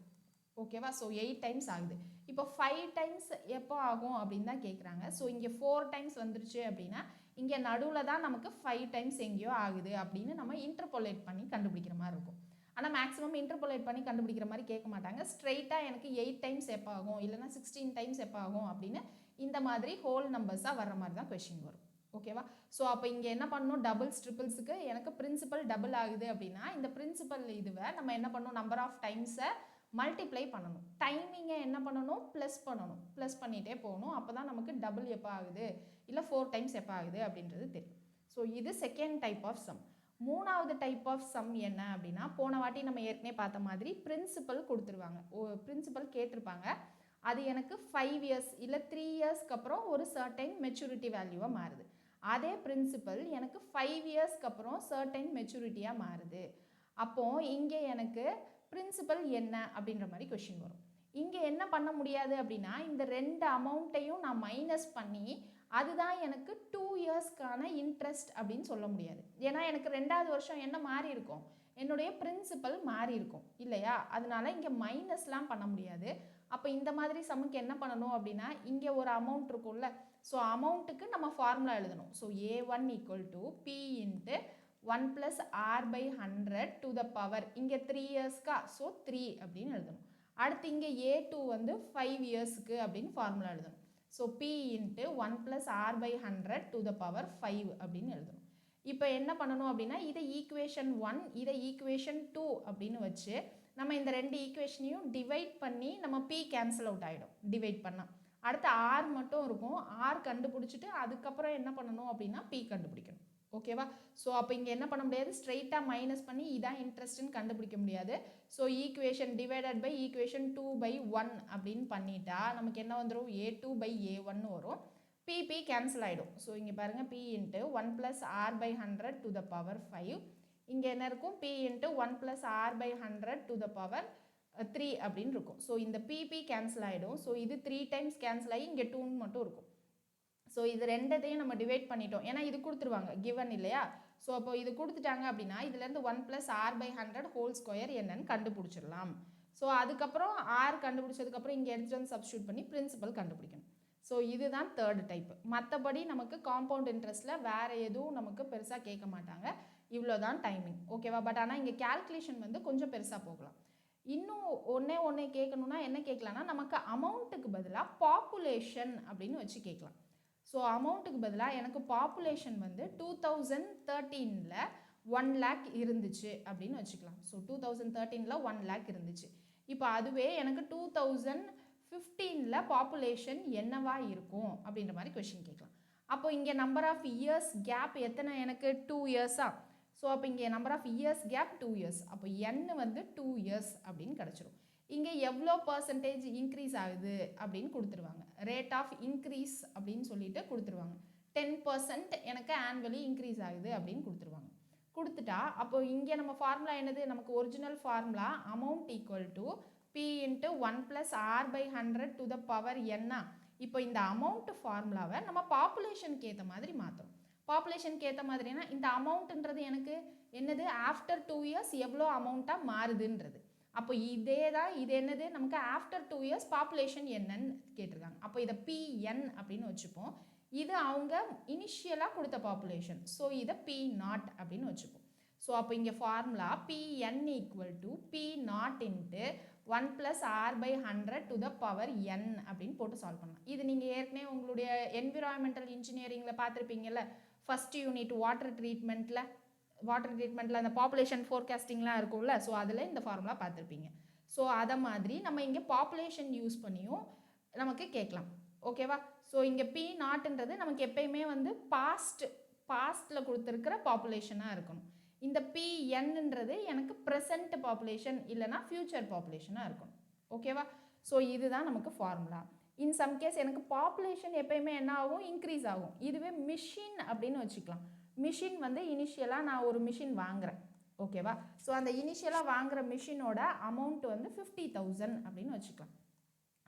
ஓகேவா? ஸோ 8 டைம்ஸ் ஆகுது. இப்போ 5 டைம்ஸ் எப்போ ஆகும் அப்படின்னு தான் கேட்குறாங்க. ஸோ இங்கே 4 டைம்ஸ் வந்துருச்சு அப்படின்னா இங்கே நடுவில் தான் நமக்கு 5 டைம்ஸ் எங்கேயோ ஆகுது அப்படின்னு நம்ம இன்டர்போலேட் பண்ணி கண்டுபிடிக்கிற மாதிரி இருக்கும். ஆனால் மேக்ஸிமம் இன்டர்போலேட் பண்ணி கண்டுபிடிக்கிற மாதிரி கேட்க மாட்டாங்க. ஸ்ட்ரெயிட்டாக எனக்கு 8 டைம்ஸ் எப்போ ஆகும் இல்லைனா 16 டைம்ஸ் எப்போ ஆகும் அப்படின்னு இந்த மாதிரி ஹோல் நம்பர்ஸாக வர்ற மாதிரி தான் கொஷின் வரும். ஓகேவா? ஸோ அப்போ இங்கே என்ன பண்ணணும், டபுள்ஸ் ட்ரிபிள்ஸுக்கு எனக்கு பிரின்சிபல் டபுள் ஆகுது அப்படின்னா இந்த பிரின்சிபல் இதுவை நம்ம என்ன பண்ணணும், நம்பர் ஆஃப் டைம்ஸை மல்டிப்ளை பண்ணணும். டைமிங்கை என்ன பண்ணணும், ப்ளஸ் பண்ணணும். ப்ளஸ் பண்ணிகிட்டே போகணும். அப்போ தான் நமக்கு டபுள் எப்போ ஆகுது இல்லை 4 டைம்ஸ் எப்போ ஆகுது அப்படின்றது தெரியும். ஸோ இது செகண்ட் டைப் ஆஃப் சம். மூணாவது டைப் ஆஃப் சம் என்ன அப்படின்னா, போன வாட்டி நம்ம ஏற்கனவே பார்த்த மாதிரி பிரின்சிபல் கொடுத்துருவாங்க. பிரின்சிபல் கேட்டிருப்பாங்க. அது எனக்கு 5 இயர்ஸ் இல்லை 3 இயர்ஸ்க்கு அப்புறம் ஒரு சர்டைன் மெச்சூரிட்டி வேல்யூவாக மாறுது. அதே பிரின்சிபல் எனக்கு 5 இயர்ஸ்க்கு அப்புறம் சர்டைன் மெச்சூரிட்டியாக மாறுது. அப்போது இங்கே எனக்கு பிரின்சிபல் என்ன அப்படின்ற மாதிரி கொஷின் வரும். இங்கே என்ன பண்ண முடியாது அப்படின்னா இந்த ரெண்டு அமௌண்ட்டையும் நான் மைனஸ் பண்ணி அதுதான் எனக்கு 2 இயர்ஸ்க்கான இன்ட்ரெஸ்ட் அப்படின்னு சொல்ல முடியாது. ஏன்னா எனக்கு 2வது வருஷம் என்ன மாறி இருக்கும், என்னுடைய பிரின்சிபல் மாறி இருக்கும் இல்லையா? அதனால இங்கே மைனஸ்லாம் பண்ண முடியாது. அப்போ இந்த மாதிரி சம்முக்கு என்ன பண்ணணும் அப்படின்னா இங்கே ஒரு அமௌண்ட் இருக்கும்ல, ஸோ அமௌண்ட்டுக்கு நம்ம ஃபார்முலா எழுதணும். So A1 = P × 1 + R/100 to the power இங்கே 3 இயர்ஸ்க்கா, ஸோ 3 அப்படின்னு எழுதணும். அடுத்து இங்கே A2 வந்து 5 இயர்ஸுக்கு அப்படின்னு ஃபார்முலா எழுதணும். So P × 1 + R/100 to the power 5 அப்படின்னு எழுதணும். இப்போ என்ன பண்ணணும் அப்படின்னா இதை ஈக்குவேஷன் 1 இதை ஈக்குவேஷன் 2 அப்படின்னு வச்சு நம்ம இந்த ரெண்டு ஈக்குவேஷனையும் டிவைட் பண்ணி நம்ம P கேன்சல் அவுட் ஆகிடும் டிவைட் பண்ணால். அடுத்து R மட்டும் இருக்கும். R கண்டுபிடிச்சிட்டு அதுக்கப்புறம் என்ன பண்ணணும் அப்படின்னா P கண்டுபிடிக்கணும். ஓகேவா? ஸோ அப்போ இங்கே என்ன பண்ண முடியாது, ஸ்ட்ரெயிட்டாக மைனஸ் பண்ணி இதான் இன்ட்ரெஸ்ட்னு கண்டுபிடிக்க முடியாது. So equation divided by equation 2/1 அப்படின்னு பண்ணிட்டா நமக்கு என்ன வந்துடும், A2/A1 வரும். P கேன்சல் ஆகிடும். ஸோ இங்கே பாருங்கள் P × 1 + R/100 to the power 5. இங்கே என்ன இருக்கும், P × 1 + R/100 to the power 3 அப்படின்னு இருக்கும். ஸோ இந்த P கேன்சல் ஆகிடும். ஸோ இது 3 டைம்ஸ் கேன்சல் ஆகி இங்கே 2 மட்டும் இருக்கும். ஸோ இது ரெண்டத்தையும் நம்ம டிவைட் பண்ணிட்டோம். ஏன்னா இது கொடுத்துருவாங்க கிவன் இல்லையா? ஸோ அப்போ இது கொடுத்துட்டாங்க அப்படின்னா இதுலேருந்து 1 + R/100 ஹோல் ஸ்கொயர் என்னன்னு கண்டுபிடிச்சிடலாம். ஸோ அதுக்கப்புறம் R கண்டுபிடிச்சதுக்கப்புறம் இங்கே எடுத்துகிட்டு வந்து சப்ஸ்டியூட் பண்ணி பிரின்சிபல் கண்டுபிடிக்கணும். ஸோ இதுதான் தேர்டு டைப்பு. மற்றபடி நமக்கு காம்பவுண்ட் இன்ட்ரெஸ்ட்டில் வேறு எதுவும் நமக்கு பெருசாக கேட்க மாட்டாங்க. இவ்வளோ தான் டைமிங். ஓகேவா? பட் ஆனால் இங்கே கேல்குலேஷன் வந்து கொஞ்சம் பெருசாக போகலாம். இன்னும் ஒன்றே கேட்கணுன்னா என்ன கேட்கலான்னா நமக்கு அமௌண்ட்டுக்கு பதிலாக பாப்புலேஷன் அப்படின்னு வச்சு கேட்கலாம். ஸோ அமௌண்ட்டுக்கு பதிலாக எனக்கு பாப்புலேஷன் வந்து 2013 1 lakh இருந்துச்சு அப்படின்னு வச்சுக்கலாம். ஸோ 2013 1 lakh இருந்துச்சு. இப்போ அதுவே எனக்கு 2015 பாப்புலேஷன் என்னவா இருக்கும் அப்படின்ற மாதிரி கொஷின் கேட்கலாம். அப்போ இங்கே நம்பர் ஆஃப் இயர்ஸ் கேப் எத்தனை, எனக்கு 2 இயர்ஸா? ஸோ அப்போ இங்கே number of years gap 2 years. அப்போ n வந்து 2 இயர்ஸ் அப்படின்னு கிடச்சிரும். இங்கே எவ்வளோ பர்சன்டேஜ் இன்க்ரீஸ் ஆகுது அப்படின்னு கொடுத்துருவாங்க. ரேட் ஆஃப் இன்க்ரீஸ் அப்படின்னு சொல்லிட்டு கொடுத்துருவாங்க. 10% எனக்கு ஆனுவலி இன்க்ரீஸ் ஆகுது அப்படின்னு கொடுத்துருவாங்க. கொடுத்துட்டா அப்போ இங்கே நம்ம ஃபார்முலா என்னது, நமக்கு original formula amount = P × 1 + R/100 to the power n. இப்போ இந்த அமௌண்ட் ஃபார்முலாவை நம்ம பாப்புலேஷனுக்கு ஏற்ற மாதிரி மாற்றணும். பாப்புலேஷனுக்கு ஏற்ற மாதிரினா இந்த அமௌண்ட்ன்றது எனக்கு என்னது, ஆஃப்டர் 2 இயர்ஸ் எவ்வளோ அமௌண்ட்டாக மாறுதுன்றது. அப்போ இதே தான், இது என்னது, நமக்கு ஆஃப்டர் 2 இயர்ஸ் பாப்புலேஷன் என்னன்னு கேட்டிருக்காங்க. அப்போ இதை PN அப்படின்னு வச்சுப்போம். இது அவங்க இனிஷியலாக கொடுத்த பாப்புலேஷன். ஸோ இதை P0 அப்படின்னு வச்சுப்போம். ஸோ அப்போ இங்கே formula PN = P0 × 1 + R/100 to the power n அப்படின்னு போட்டு சால்வ் பண்ணலாம். இது நீங்கள் ஏற்கனவே உங்களுடைய என்விரான்மெண்டல் இன்ஜினியரிங்கில் பார்த்துருப்பீங்கல்ல, ஃபர்ஸ்ட் யூனிட் வாட்டர் ட்ரீட்மெண்ட்டில் அந்த பாப்புலேஷன் ஃபோர்காஸ்டிங்லாம் இருக்கும்ல, ஸோ அதில் இந்த ஃபார்முலா பார்த்துருப்பீங்க. ஸோ அதை மாதிரி நம்ம இங்கே பாப்புலேஷன் யூஸ் பண்ணியும் நமக்கு கேட்கலாம். ஓகேவா? ஸோ இங்கே P0ன்றது நமக்கு எப்பயுமே வந்து பாஸ்ட்டில் கொடுத்துருக்கிற பாப்புலேஷனாக இருக்கணும். இந்த PNன்றது எனக்கு ப்ரெசண்ட் பாப்புலேஷன் இல்லைனா ஃப்யூச்சர் பாப்புலேஷனாக இருக்கணும். ஓகேவா? ஸோ இதுதான் நமக்கு ஃபார்முலா. இன் சம் கேஸ் எனக்கு பாப்புலேஷன் எப்பயுமே என்ன ஆகும், இன்க்ரீஸ் ஆகும். இதுவே மிஷின் அப்படின்னு வச்சுக்கலாம். மிஷின் வந்து இனிஷியலாக நான் ஒரு மிஷின் வாங்குகிறேன். ஓகேவா? ஸோ அந்த இனிஷியலாக வாங்குகிற மிஷினோட அமௌண்ட் வந்து 50,000 அப்படின்னு வச்சுக்கலாம்.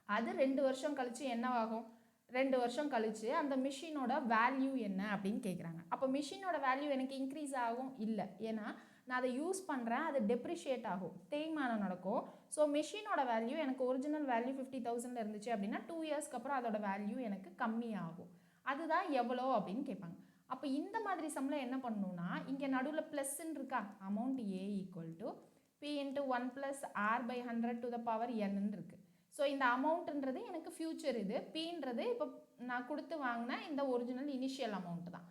அது 2 வருஷம் கழித்து என்னவாகும், 2 வருஷம் கழிச்சு அந்த மிஷினோட வேல்யூ என்ன அப்படின்னு கேட்குறாங்க. அப்போ மிஷினோட வேல்யூ எனக்கு இன்க்ரீஸ் ஆகும் இல்லை, ஏன்னா நான் அதை யூஸ் பண்ணுறேன், அது டெப்ரிஷியேட் ஆகும், தேய்மானம் நடக்கும். ஸோ மிஷினோட வேல்யூ எனக்கு ஒரிஜினல் வேல்யூ 50,000 இருந்துச்சு அப்படின்னா 2 இயர்ஸ்க்கு அப்புறம் அதோட வேல்யூ எனக்கு கம்மி ஆகும். அதுதான் எவ்வளோ அப்படின்னு கேட்பாங்க. அப்போ இந்த மாதிரி சம்மில் என்ன பண்ணணும்னா, இங்கே நடுவில் ப்ளஸ்ன்னு இருக்கா, amount A equal to P into 1 + r/100 to the power n இருக்கு. ஸோ இந்த அமௌண்ட்ன்றது எனக்கு ஃபியூச்சர், இது பின்றது இப்போ நான் கொடுத்து வாங்கின இந்த ஒரிஜினல் இனிஷியல் அமௌண்ட் தான்.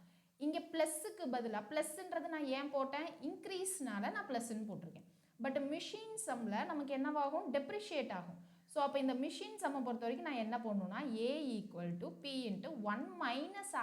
இங்கே ப்ளஸ்ஸுக்கு பதிலாக, ப்ளஸ்ன்றது நான் ஏன் போட்டேன், இன்க்ரீஸ்னால நான் ப்ளஸ்ன்னு போட்டிருக்கேன். பட் மிஷின் சம்மில் நமக்கு என்னவாகும், டெப்ரிஷியேட் ஆகும். ஸோ அப்போ இந்த மிஷின் சம்மை பொறுத்த வரைக்கும் நான் என்ன பண்ணணும்னா, A equal to P into 1 -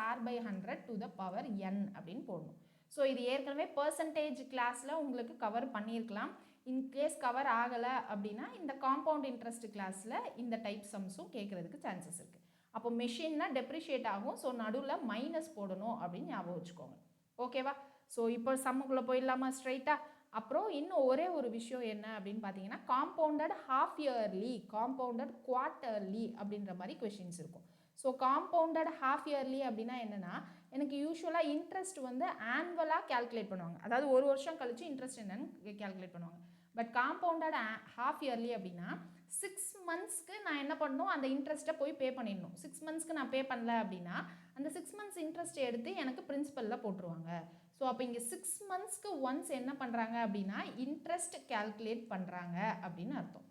r/100 to the power n அப்படின்னு போடணும். ஸோ இது ஏற்கனவே பர்சன்டேஜ் கிளாஸில் உங்களுக்கு கவர் பண்ணியிருக்கலாம். இன்கேஸ் கவர் ஆகலை அப்படின்னா இந்த காம்பவுண்ட் இன்ட்ரெஸ்ட் கிளாஸில் இந்த டைப் சம்ஸும் கேட்குறதுக்கு சான்சஸ் இருக்குது. அப்போ மெஷின்னா டெப்ரிஷியேட் ஆகும், ஸோ நடுவில் மைனஸ் போடணும் அப்படின்னு ஞாபகம் வச்சுக்கோங்க. ஓகேவா? ஸோ இப்போ சம்முக்குள்ளே போயிடலாமா ஸ்ட்ரைட்டாக? அப்புறம் இன்னும் ஒரே ஒரு விஷயம் என்ன அப்படின்னு பார்த்தீங்கன்னா, compounded half yearly, compounded quarterly அப்படின்ற மாதிரி கொஷின்ஸ் இருக்கும். ஸோ காம்பவுண்டட் ஹாஃப் இயர்லி அப்படின்னா என்னென்னா, எனக்கு யூஸ்வலாக இன்ட்ரெஸ்ட் வந்து ஆனுவலாக கேல்குலேட் பண்ணுவாங்க, அதாவது ஒரு வருஷம் கழிச்சு இன்ட்ரெஸ்ட் என்னன்னு கேல்குலேட் பண்ணுவாங்க. பட் காம்பவுண்டட் ஹாஃப் இயர்லி அப்படின்னா 6 மந்த்ஸ்க்கு நான் என்ன பண்ணணும், அந்த இன்ட்ரெஸ்ட்டை போய் பே பண்ணிடணும். 6 மந்த்ஸ்க்கு நான் பே பண்ணல அப்படின்னா அந்த 6 மந்த்ஸ் இன்ட்ரெஸ்ட் எடுத்து எனக்கு பிரின்சிபலில் போட்டுருவாங்க. ஸோ அப்போ இங்கே 6 மந்த்ஸ்க்கு ஒன்ஸ் என்ன பண்ணுறாங்க அப்படின்னா இன்ட்ரெஸ்ட் கேல்குலேட் பண்ணுறாங்க அப்படின்னு அர்த்தம்.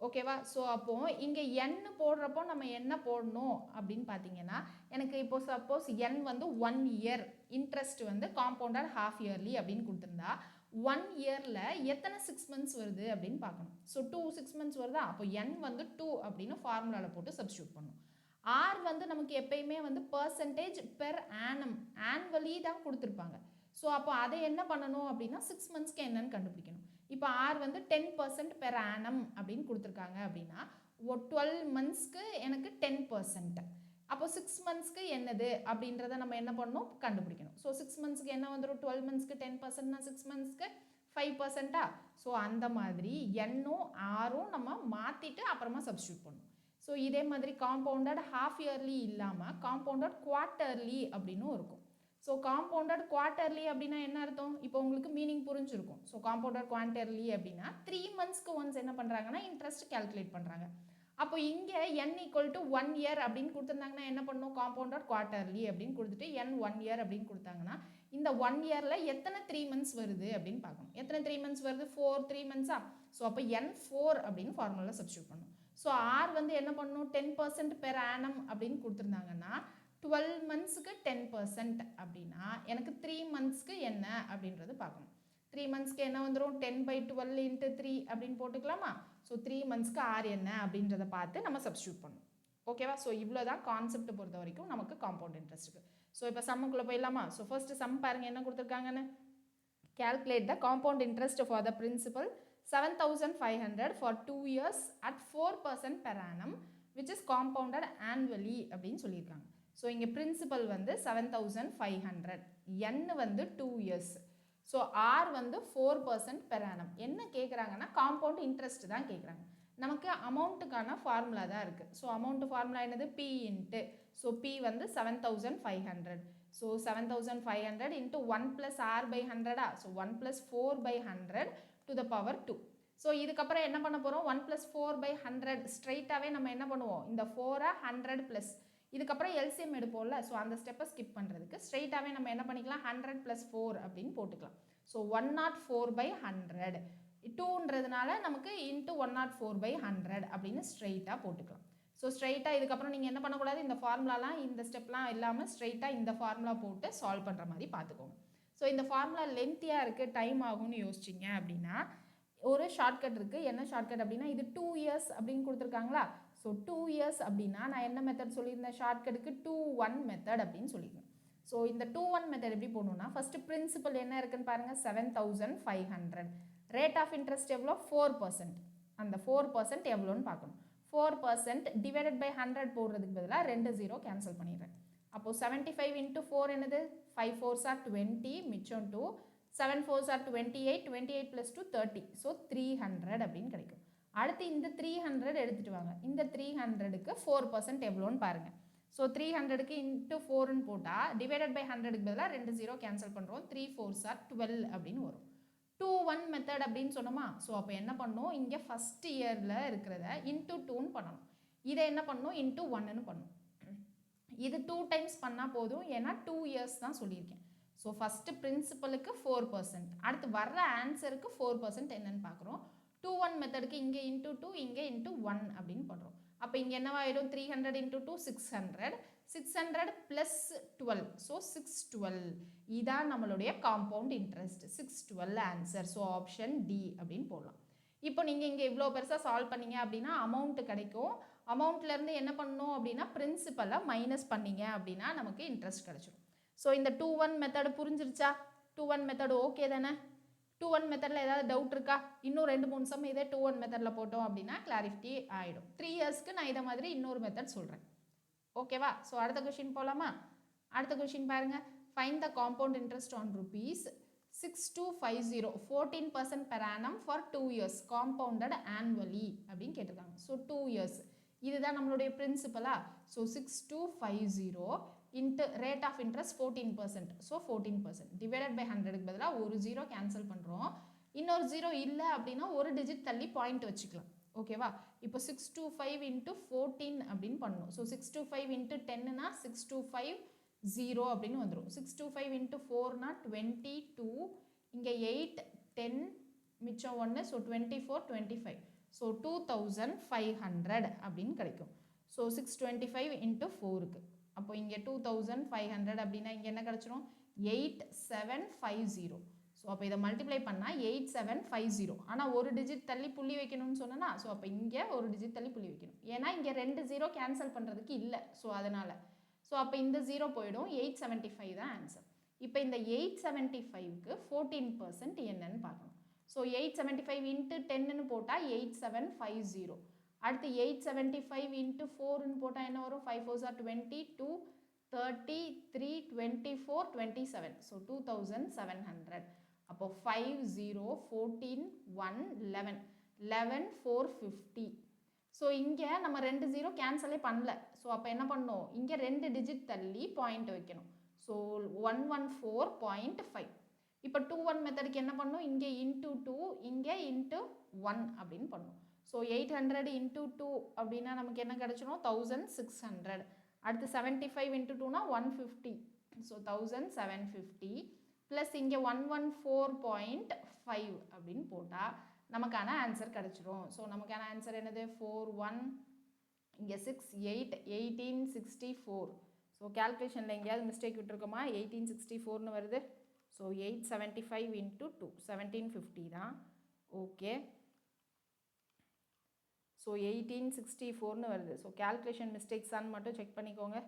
ஓகேவா? ஸோ அப்போது இங்கே n போடுறப்போ நம்ம என்ன போடணும் அப்படின்னு பார்த்தீங்கன்னா, எனக்கு இப்போ சப்போஸ் n வந்து 1 இயர், இன்ட்ரெஸ்ட் வந்து காம்பவுண்டட் ஹாஃப் இயர்லி அப்படின்னு கொடுத்துருந்தா 1 இயரில் எத்தனை 6 மந்த்ஸ் வருது அப்படின்னு பார்க்கணும். ஸோ 2 6 மந்த்ஸ் வருதா, அப்போ n வந்து 2 அப்படின்னு ஃபார்முலாவில் போட்டு சப்ஸ்டியூட் பண்ணணும். r வந்து நமக்கு எப்பயுமே வந்து பர்சன்டேஜ் பெர் ஆனம், ஆனுவலி தான் கொடுத்துருப்பாங்க. ஸோ அப்போ அதை என்ன பண்ணணும் அப்படின்னா 6 மந்த்ஸ்க்கு என்னன்னு கண்டுபிடிக்கணும். இப்போ r வந்து 10% பெர் ஆனம் அப்படின்னு கொடுத்துருக்காங்க அப்படின்னா 12 மந்த்ஸ்க்கு எனக்கு 10%. அப்போ 6 மந்த்ஸ்க்கு என்னது அப்படின்றத நம்ம என்ன பண்ணணும், கண்டுபிடிக்கணும். ஸோ 6 மந்த்ஸ்க்கு என்ன வந்துடும், 12 மந்த்ஸ்க்கு 10%னா 6 மந்த்ஸ்க்கு 5%. ஸோ அந்த மாதிரி என்னும் ஆரும் நம்ம மாற்றிட்டு அப்புறமா சப்ஸ்டியூட் பண்ணணும். ஸோ இதே மாதிரி காம்பவுண்டட் ஹாஃப் இயர்லி இல்லாமல் காம்பவுண்டட் குவார்ட்டர்லி அப்படின்னும் இருக்கும். ஸோ காம்பவுண்டட் குவார்ட்டர்லி அப்படின்னா என்ன அர்த்தம், இப்போ உங்களுக்கு மீனிங் புரிஞ்சிருக்கும். ஸோ காம்பவுண்டட் குவார்ட்டர்லி அப்படின்னா 3 மந்த்ஸ்க்கு ஒன்ஸ் என்ன பண்ணுறாங்கன்னா இன்ட்ரெஸ்ட் கேல்குலேட் பண்ணுறாங்க. அப்போ இங்கே n = 1 இயர் அப்படின்னு கொடுத்துருந்தாங்கன்னா என்ன பண்ணணும், காம்பவுண்டட் குவார்ட்டர்லி அப்படின்னு கொடுத்துட்டு n 1 இயர் அப்படின்னு கொடுத்தாங்கன்னா இந்த 1 இயரில் எத்தனை 3 மந்த்ஸ் வருது அப்படின்னு பார்க்கணும். எத்தனை 3 மந்த்ஸ் வருது, 4 3 மந்த்ஸா. ஸோ அப்போ n4 அப்படின்னு ஃபார்முலாவில் சப்ஸ்டியூட் பண்ணணும். ஸோ r வந்து என்ன பண்ணணும், 10% பெர் ஆனம் அப்படின்னு கொடுத்துருந்தாங்கன்னா 12 மந்த்ஸுக்கு 10% அப்படின்னா எனக்கு 3 மந்த்ஸ்க்கு என்ன அப்படின்றது பார்க்கணும். 3 மந்த்ஸ்க்கு என்ன வந்துடும், 10/12 × 3 அப்படின்னு போட்டுக்கலாமா. ஸோ 3 மந்த்ஸ்க்கு r என்ன அப்படின்றத பார்த்து நம்ம சப்ஸ்டியூட் பண்ணணும். ஓகேவா? ஸோ இவ்வளோ தான் கான்செப்ட் பொறுத்த வரைக்கும் நமக்கு காம்பவுண்ட் இன்ட்ரெஸ்ட்டுக்கு. ஸோ இப்போ சம்முக்குள்ளே போயிடலாமா. ஸோ ஃபர்ஸ்ட் சம் பாருங்கள் என்ன கொடுத்துருக்காங்கன்னு. calculate the compound interest for the principal 7,500 for 2 years at 4% per annum which is compounded annually அப்படின்னு சொல்லியிருக்காங்க. ஸோ இங்கே பிரின்சிபல் வந்து 7,500, n வந்து 2 years. ஸோ r வந்து 4% per annum. என்ன கேட்குறாங்கன்னா காம்பவுண்ட் இன்ட்ரெஸ்ட் தான் கேட்குறாங்க. நமக்கு அமௌண்ட்டுக்கான ஃபார்முலா தான் இருக்குது. ஸோ அமௌண்ட் ஃபார்முலா என்னது, p இன்ட்டு, ஸோ p வந்து 7,500. So 7,500 into 1 + r/100. So 1 + 4/100 to the power 2. So இதுக்கப்புறம் என்ன பண்ண போகிறோம், 1 + 4/100 ஸ்ட்ரைட்டாகவே நம்ம என்ன பண்ணுவோம், இந்த 4 100 ப்ளஸ் இதுக்கப்புறம் எல்சிஎம் எடுப்போம்ல. ஸோ அந்த ஸ்டெப்பை ஸ்கிப் பண்ணுறதுக்கு ஸ்ட்ரைட்டாகவே நம்ம என்ன பண்ணிக்கலாம், 100 + 4 அப்படின்னு போட்டுக்கலாம். ஸோ 104/100 2ன்றதுனால நமக்கு இன்ட்டு 104/100 அப்படின்னு ஸ்ட்ரைட்டாக போட்டுக்கலாம். ஸோ ஸ்ட்ரைட்டாக இதுக்கப்புறம் நீங்கள் என்ன பண்ணக்கூடாது, இந்த ஃபார்முலாலாம் இந்த ஸ்டெப்லாம் இல்லாமல் ஸ்ட்ரைட்டாக இந்த ஃபார்முலா போட்டு சால்வ் பண்ணுற மாதிரி பார்த்துக்கோங்க. ஸோ இந்த ஃபார்முலா லென்த்தியாக இருக்குது, டைம் ஆகும்னு யோசிச்சிங்க அப்படின்னா ஒரு ஷார்ட்கட் இருக்குது. என்ன ஷார்ட்கட் அப்படின்னா, இது 2 இயர்ஸ் அப்படின்னு கொடுத்துருக்காங்களா. ஸோ 2 இயர்ஸ் அப்படின்னா நான் என்ன மெத்தட் சொல்லியிருந்தேன், ஷார்ட்கட்டுக்கு 2-1 மெத்தட் அப்படின்னு சொல்லியிருந்தேன். ஸோ இந்த 2-1 மெத்தட் எப்படி போகணுன்னா, ஃபஸ்ட்டு பிரின்சிபல் என்ன இருக்குன்னு பாருங்கள், 7,500. ரேட் ஆஃப் இன்ட்ரெஸ்ட் எவ்வளோ, 4%. அந்த 4% எவ்வளோன்னு பார்க்கணும். 4% டிவைடட் பை 100 போடுறதுக்கு பதிலாக 2 0 கேன்சல் பண்ணிடுறேன். அப்போது 75 × 4 என்னது, 5 4s are 20, மிச்சம் 2, 7 4s are 28, 28 + 2 30. ஸோ 300 அப்படின்னு கிடைக்கும். அடுத்து இந்த 300 எடுத்துகிட்டு வாங்க. இந்த 300க்கு 4% எவ்வளோன்னு பாருங்கள். ஸோ 300க்கு இன்ட்டு 4ன்னு போட்டால் டிவைடட் பை 100க்கு பதிலாக 2 0 கேன்சல் பண்ணுறோம். 3 4s are 12 அப்படின்னு வரும். 2-1 மெத்தட் அப்படின்னு சொன்னோமா. ஸோ அப்போ என்ன பண்ணணும், இங்கே ஃபஸ்ட் இயரில் இருக்கிறத இன்ட்டு 2ன்னு பண்ணணும். இதை என்ன பண்ணணும், இன்ட்டு 1ன்னு பண்ணணும். இது 2 டைம்ஸ் பண்ணால் போதும், ஏன்னா 2 இயர்ஸ் தான் சொல்லியிருக்கேன். ஸோ ஃபஸ்ட்டு பிரின்சிபலுக்கு 4%, அடுத்து வர்ற ஆன்சருக்கு 4% என்னன்னு பார்க்குறோம். 2-1 மெத்தடுக்கு இங்கே இன்ட்டு 2, இங்கே இன்ட்டு 1 அப்படின்னு பண்ணுறோம். அப்போ இங்கே என்னவாயிடும், 300 இன்ட்டு 2 600, 600 ப்ளஸ் 12, ஸோ 612. இதான் நம்மளுடைய compound interest. 612 answer. So option D அப்படின்னு போடலாம். இப்போ நீங்கள் இங்கே இவ்வளோ பெருசாக சால்வ் பண்ணீங்க அப்படின்னா அமௌண்ட் கிடைக்கும். அமௌண்ட்லேருந்து என்ன பண்ணணும் அப்படின்னா பிரின்சிபலை மைனஸ் பண்ணீங்க அப்படின்னா நமக்கு இன்ட்ரெஸ்ட் கிடைச்சிடும். ஸோ இந்த 2-1 மெத்தடு புரிஞ்சிருச்சா? 2-1 மெத்தடு ஓகே தானே? 2-1 மெத்தடில் ஏதாவது டவுட் இருக்கா? இன்னும் 2-3 சம் இதே 2-1 மெத்தடில் போட்டோம் அப்படின்னா கிளாரிஃபிட்டி ஆகிடும். 3 இயர்ஸ்க்கு நான் இதை மாதிரி இன்னொரு மெத்தட் சொல்கிறேன். ஓகேவா? ஸோ அடுத்த கொஷின் போகலாமா? அடுத்த கொஷின் பாருங்கள். Find the compound interest on rupees 6250 14% per annum for 2 years compounded annually அப்படின்னு கேட்டிருக்காங்க. ஸோ 2 இயர்ஸ் இதுதான் நம்மளுடைய பிரின்சிபலா. So 6250 into rate of interest 14%, so 14% divided by 100க்கு பதிலாக ஒரு 0 கேன்சல் பண்ணுறோம். இன்னொரு 0 இல்லை அப்படின்னா ஒரு டிஜிட் தள்ளி பாயிண்ட் வச்சுக்கலாம். ஓகேவா? இப்போ 625 இன்ட்டு 14 அப்படின்னு பண்ணணும். ஸோ 625 இன்ட்டு 10னா 6250 அப்படின்னு வந்துடும். 625 இன்ட்டு 4னா 22, இங்கே 8 10 மிச்சம் 1, ஸோ 24 25, ஸோ 2500 அப்படின்னு கிடைக்கும். ஸோ 625 இன்ட்டு 4க்கு அப்போ இங்கே 2500 அப்படின்னா இங்கே என்ன கிடச்சிரும், 8750. ஸோ அப்போ இதை மல்டிப்ளை பண்ணால் 8750. ஆனால் ஒரு டிஜிட் தள்ளி புள்ளி வைக்கணும்னு சொன்னேன்னா, ஸோ அப்போ இங்கே ஒரு டிஜிட் தள்ளி புள்ளி வைக்கணும். ஏன்னா இங்கே 2 0 கேன்சல் பண்ணுறதுக்கு இல்லை. ஸோ அதனால் ஸோ அப்போ இந்த 0 போயிடும். 875 தான் ஆன்சர். இப்போ இந்த 875க்கு 14% என்னன்னு பார்க்கணும். ஸோ 875 இன்ட்டு 10ன்னு போட்டால் 8750. அடுத்து 875 இன்ட்டு 4ன்னு போட்டால் என்ன வரும், 5 4s are 22, 33, 24, 27, ஸோ 2700. அப்போ 5 0 14 1 11 11 450. ஸோ இங்கே நம்ம 2 0 கேன்சலே பண்ணல. ஸோ அப்போ என்ன பண்ணணும், இங்கே 2 டிஜிட் தள்ளி பாயிண்ட் வைக்கணும். ஸோ 114.5. இப்போ 2-1 மெத்தடுக்கு என்ன பண்ணணும், இங்கே இன்ட்டு 2, இங்கே இன்ட்டு 1 அப்படின்னு பண்ணணும். ஸோ 800 இன்ட்டு 2 அப்படின்னா நமக்கு என்ன கிடச்சிடும், 1600. அடுத்து 75 இன்ட்டு 2னா 150, ஸோ 1750 ப்ளஸ் இங்கே 114.5 அப்படின்னு போட்டால் நமக்கான ஆன்சர் கிடச்சிரும். ஸோ நமக்கான ஆன்சர் என்னது, 41, இங்கே 6 8 1864. ஸோ கேல்குலேஷனில் எங்கேயாவது மிஸ்டேக் விட்டுருக்கோமா, 1864ன்னு வருது. ஸோ 875 இன்ட்டு 2 1750 தான். ஓகே, ஸோ 1864ன்னு வருது. ஸோ கேல்குலேஷன் மிஸ்டேக்ஸான்னு மட்டும் செக் பண்ணிக்கோங்க.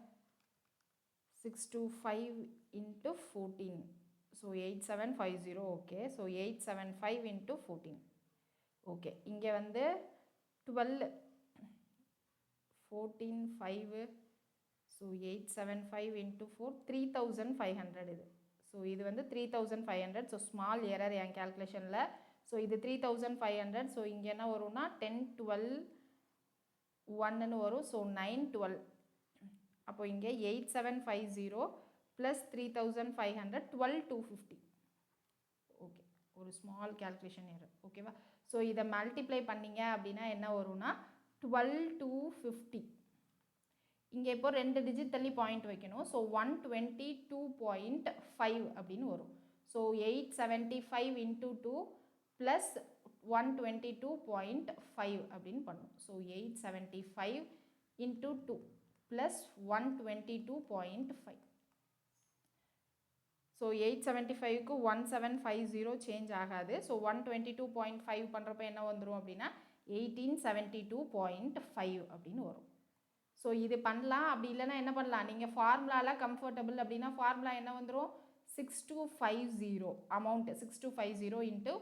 625 into 14, so 8750. Okay, so 875 into 14. Okay, இங்கே வந்து 12 14 5, ஸோ 875 இன்ட்டு 4 3500 இது. ஸோ இது வந்து 3500. ஸோ ஸ்மால் எரர் என் கேல்குலேஷனில். ஸோ இது 3500. ஸோ இங்கே என்ன வரும்னா 10 12 1ன்னு வரும். ஸோ 9 12. அப்போ இங்கே 8750 ப்ளஸ் 3500 12250. ஓகே, ஒரு ஸ்மால் கேல்குலேஷன் எரர். ஓகேவா? ஸோ இதை மல்டிப்ளை பண்ணிங்க அப்படின்னா என்ன வரும்னா 12250. இங்கே இப்போ 2 டிஜிட் தள்ளி பாயிண்ட் வைக்கணும். ஸோ 122.5 அப்படின்னு வரும். ஸோ 875 இன்ட்டு 2 ப்ளஸ் 122.5 அப்படின்னு பண்ணும். So 875 into 2 plus 122.5. ஸோ 875க்கு 1750 சேஞ்ச் ஆகாது. ஸோ 122.5 பண்ணுறப்ப என்ன வந்துடும் அப்படின்னா 1872.5 அப்படின்னு வரும். ஸோ இது பண்ணலாம். அப்படி இல்லைன்னா என்ன பண்ணலாம், நீங்கள் ஃபார்முலாவில் கம்ஃபர்டபுள் அப்படின்னா ஃபார்முலா என்ன வந்துடும், 6250 அமௌண்ட் 6250 இன்ட்டு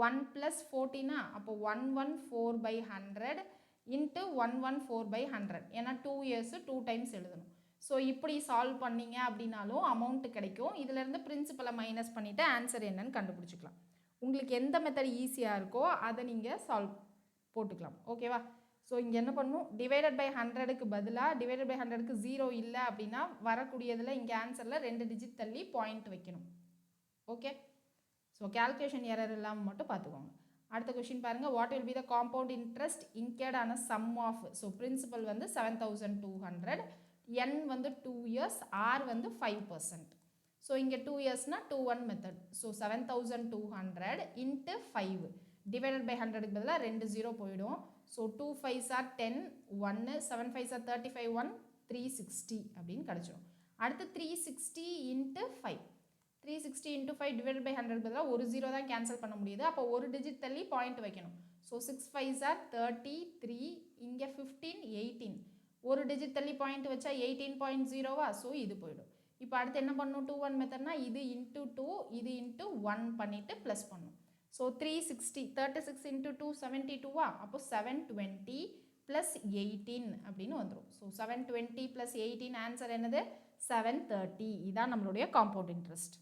1 + 14, அப்போ 114/100 இன்ட்டு 114/100. ஏன்னா 2 இயர்ஸு 2 டைம்ஸ் எழுதணும். ஸோ இப்படி சால்வ் பண்ணிங்க அப்படின்னாலும் அமௌண்ட் கிடைக்கும். இதிலேருந்து பிரின்சிபலை மைனஸ் பண்ணிவிட்டு ஆன்சர் என்னன்னு கண்டுபிடிச்சிக்கலாம். உங்களுக்கு எந்த மெத்தட் ஈஸியாக இருக்கோ அதை நீங்கள் சால்வ் போட்டுக்கலாம். ஓகேவா? ஸோ இங்கே என்ன பண்ணணும், டிவைடட் பை 100க்கு பதிலாக டிவைடட் பை 100க்கு 0 இல்லை அப்படின்னா வரக்கூடியதில் இங்கே ஆன்சரில் 2 டிஜிட் தள்ளி பாயிண்ட் வைக்கணும். ஓகே, ஸோ கேல்குலேஷன் எரர் இல்லாமல் மட்டும் பார்த்துக்கோங்க. அடுத்த கொஷின் பாருங்கள், what will be the compound interest incurred on a sum of. So principal வந்து 7200, என் வந்து 2 years, ஆர் வந்து 5%. ஸோ இங்கே 2 yearsனா 2-1 method. So 7200 into 5 divided by 100க்கு பதிலாக 2 0 போயிடும். So 2 5s are 10, 1, 7 5s are 35, 1, 360 அப்படின்னு கிடச்சிடும். அடுத்து 360 இன்ட்டு 5, 360 இன்ட்டு 5 டிவைடட் பை 100 பதிலாக ஒரு 0 தான் கேன்சல் பண்ண முடியுது. அப்போ ஒரு டிஜிட் தள்ளி பாயிண்ட் வைக்கணும். ஸோ 6 5s are 33, இங்கே 15, 18, ஒரு டிஜிட் தள்ளி பாயிண்ட் வச்சா 18.0வா, ஸோ இது போயிடும். இப்போ அடுத்து என்ன பண்ணணும், 2-1 மெத்தட்னா இது இன்ட்டு 2, இது இன்ட்டு 1 பண்ணிவிட்டு ப்ளஸ் பண்ணணும். ஸோ 360, 36 இன்ட்டு 2 72வா, அப்போ 720 ப்ளஸ் 18 அப்படின்னு வந்துடும். ஸோ 720 ப்ளஸ் 18 ஆன்சர் என்னது, 730. இதான் நம்மளுடைய காம்பவுண்ட் இன்ட்ரெஸ்ட்.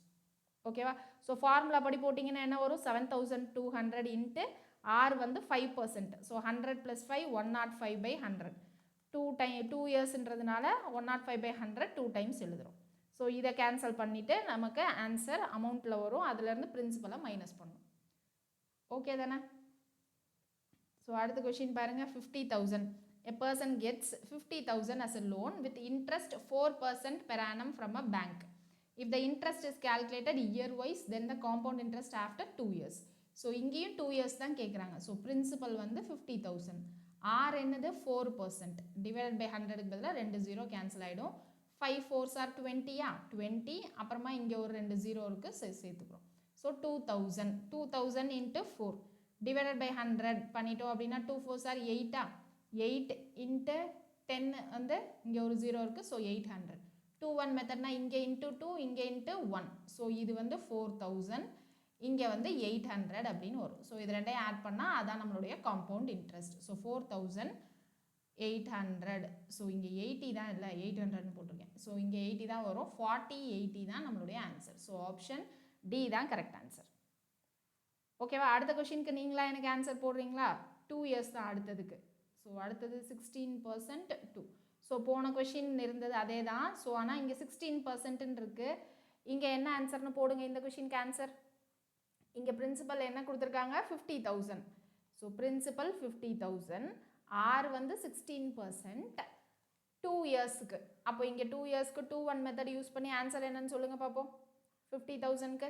ஓகேவா, ஸோ ஃபார்முலா படி போட்டிங்கன்னா என்ன வரும், 7200 இன்ட்டு ஆர் வந்து 5%. ஸோ 100 ப்ளஸ் 5 105/100, 2 இயர்ஸ்ன்றதுனால 105/100 2 டைம்ஸ் எழுதுகிறோம். ஸோ இதை கேன்சல் பண்ணிவிட்டு நமக்கு ஆன்சர் அமௌண்ட்டில் வரும், அதுலேருந்து பிரின்சிபலை மைனஸ் பண்ணும். ஓகே தானே. ஸோ அடுத்த கொஷின் பாருங்கள், 50,000. A person gets 50,000 as a loan with interest 4% per annum from a bank. If the interest is calculated year wise, then the compound interest after 2 years. So இங்கேயும் 2 years தான் கேட்குறாங்க. So principal வந்து 50,000, R என்னது 4%, divided by 100க்கு பதிலாக 2 0 cancel ஆகிடும். 5 4s are 20யா, 20, அப்புறமா இங்கே ஒரு 2 0 இருக்குது, சேர்த்துக்கிறோம். ஸோ 2000 இன்ட்டு 4 டிவைடட் பை 100 பண்ணிட்டோம் அப்படின்னா 2 4s are 8ஆ, 8 இன்ட்டு 10 வந்து இங்கே ஒரு 0 இருக்குது, ஸோ 800. 2-1 மெத்தட்னா இங்கே இன்ட்டு 2, இங்கே இன்ட்டு 1, ஸோ இது வந்து 4000, இங்கே வந்து 800 அப்படின்னு வரும். ஸோ இது ரெண்டையும் ஆட் பண்ணால் அதான் நம்மளுடைய காம்பவுண்ட் இன்ட்ரெஸ்ட். ஸோ 4800, ஸோ இங்கே 80 தான் இல்லை 800ன்னு போட்டிருக்கேன். ஸோ இங்கே 80 தான் வரும், 4080 தான் நம்மளுடைய ஆன்சர். ஸோ ஆப்ஷன் டி தான் கரெக்ட் ஆன்சர். ஓகேவா, அடுத்த கொஷினுக்கு நீங்களா எனக்கு ஆன்சர் போடுறீங்களா, 2 years தான் அடுத்ததுக்கு. ஸோ அடுத்தது 16% 2. ஸோ போன கொஷின் இருந்தது அதே தான். ஸோ ஆனால் இங்கே 16% இருக்குது. இங்கே என்ன ஆன்சர்னு போடுங்க இந்த கொஷினுக்கு ஆன்சர். இங்கே பிரின்சிபல் என்ன கொடுத்துருக்காங்க, 50,000. ஸோ பிரின்சிபல் 50,000, ஆர் வந்து 16%, 2 இயர்ஸுக்கு. அப்போ இங்கே 2 இயர்ஸ்க்கு 2-1 மெத்தட் யூஸ் பண்ணி ஆன்சர் என்னன்னு சொல்லுங்கள் பார்ப்போம். 50,000க்கு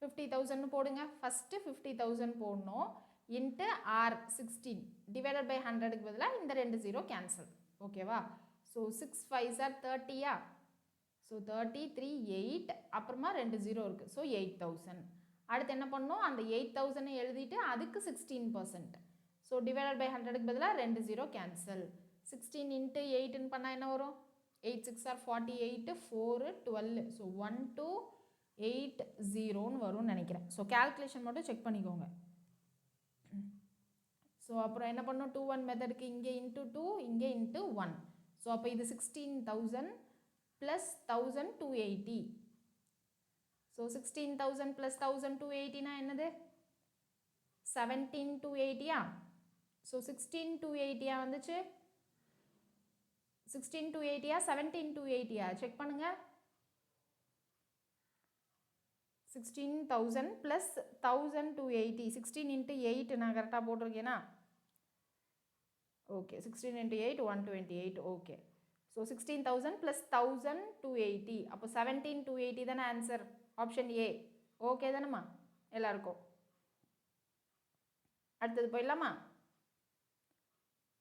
50,000 போடுங்க. ஃபஸ்ட்டு 50,000 போடணும், இன்ட்டு ஆர் 16 டிவைடட் பை 100க்கு பதிலாக இந்த 2 0 கேன்சல். ஓகேவா, ஸோ 6 5s are 30யா, ஸோ 33 8, அப்புறமா 2 0 இருக்குது, ஸோ 8000. அடுத்து என்ன பண்ணணும், அந்த 8000 எழுதிட்டு அதுக்கு 16%. ஸோ டிவைடட் பை 100க்கு பதிலாக 2 0 கேன்சல். 16 இன்ட்டு 8ன்னு பண்ணால் என்ன வரும், 8 6 are 48, 4 12, ஸோ 1280ன்னு வரும்னு நினைக்கிறேன். ஸோ கேல்குலேஷன் மட்டும் செக் பண்ணிக்கோங்க. ஸோ அப்புறம் என்ன பண்ணணும், 2-1 மெத்தடுக்கு இங்கே இன்ட்டு 2, இங்கே இன்ட்டு 1. ஸோ அப்போ இது 16,000 ப்ளஸ் 1280. ஸோ 16,000 ப்ளஸ் 1280னா என்னது, 17,280யா. ஸோ 16,280யா வந்துச்சு, 16,280யா 17,280யா செக் பண்ணுங்க. 16,000 ப்ளஸ் 1280, 16 இன்ட்டு 8 நான் கரெக்டாக போட்டிருக்கேனா. Okay, 16 into 8 128. Okay, so 16,000 plus 1280, அப்போ 17,280 தானே ஆன்சர், ஆப்ஷன் ஏ. ஓகே தானேம்மா எல்லாருக்கும். அடுத்தது போயிடலாமா.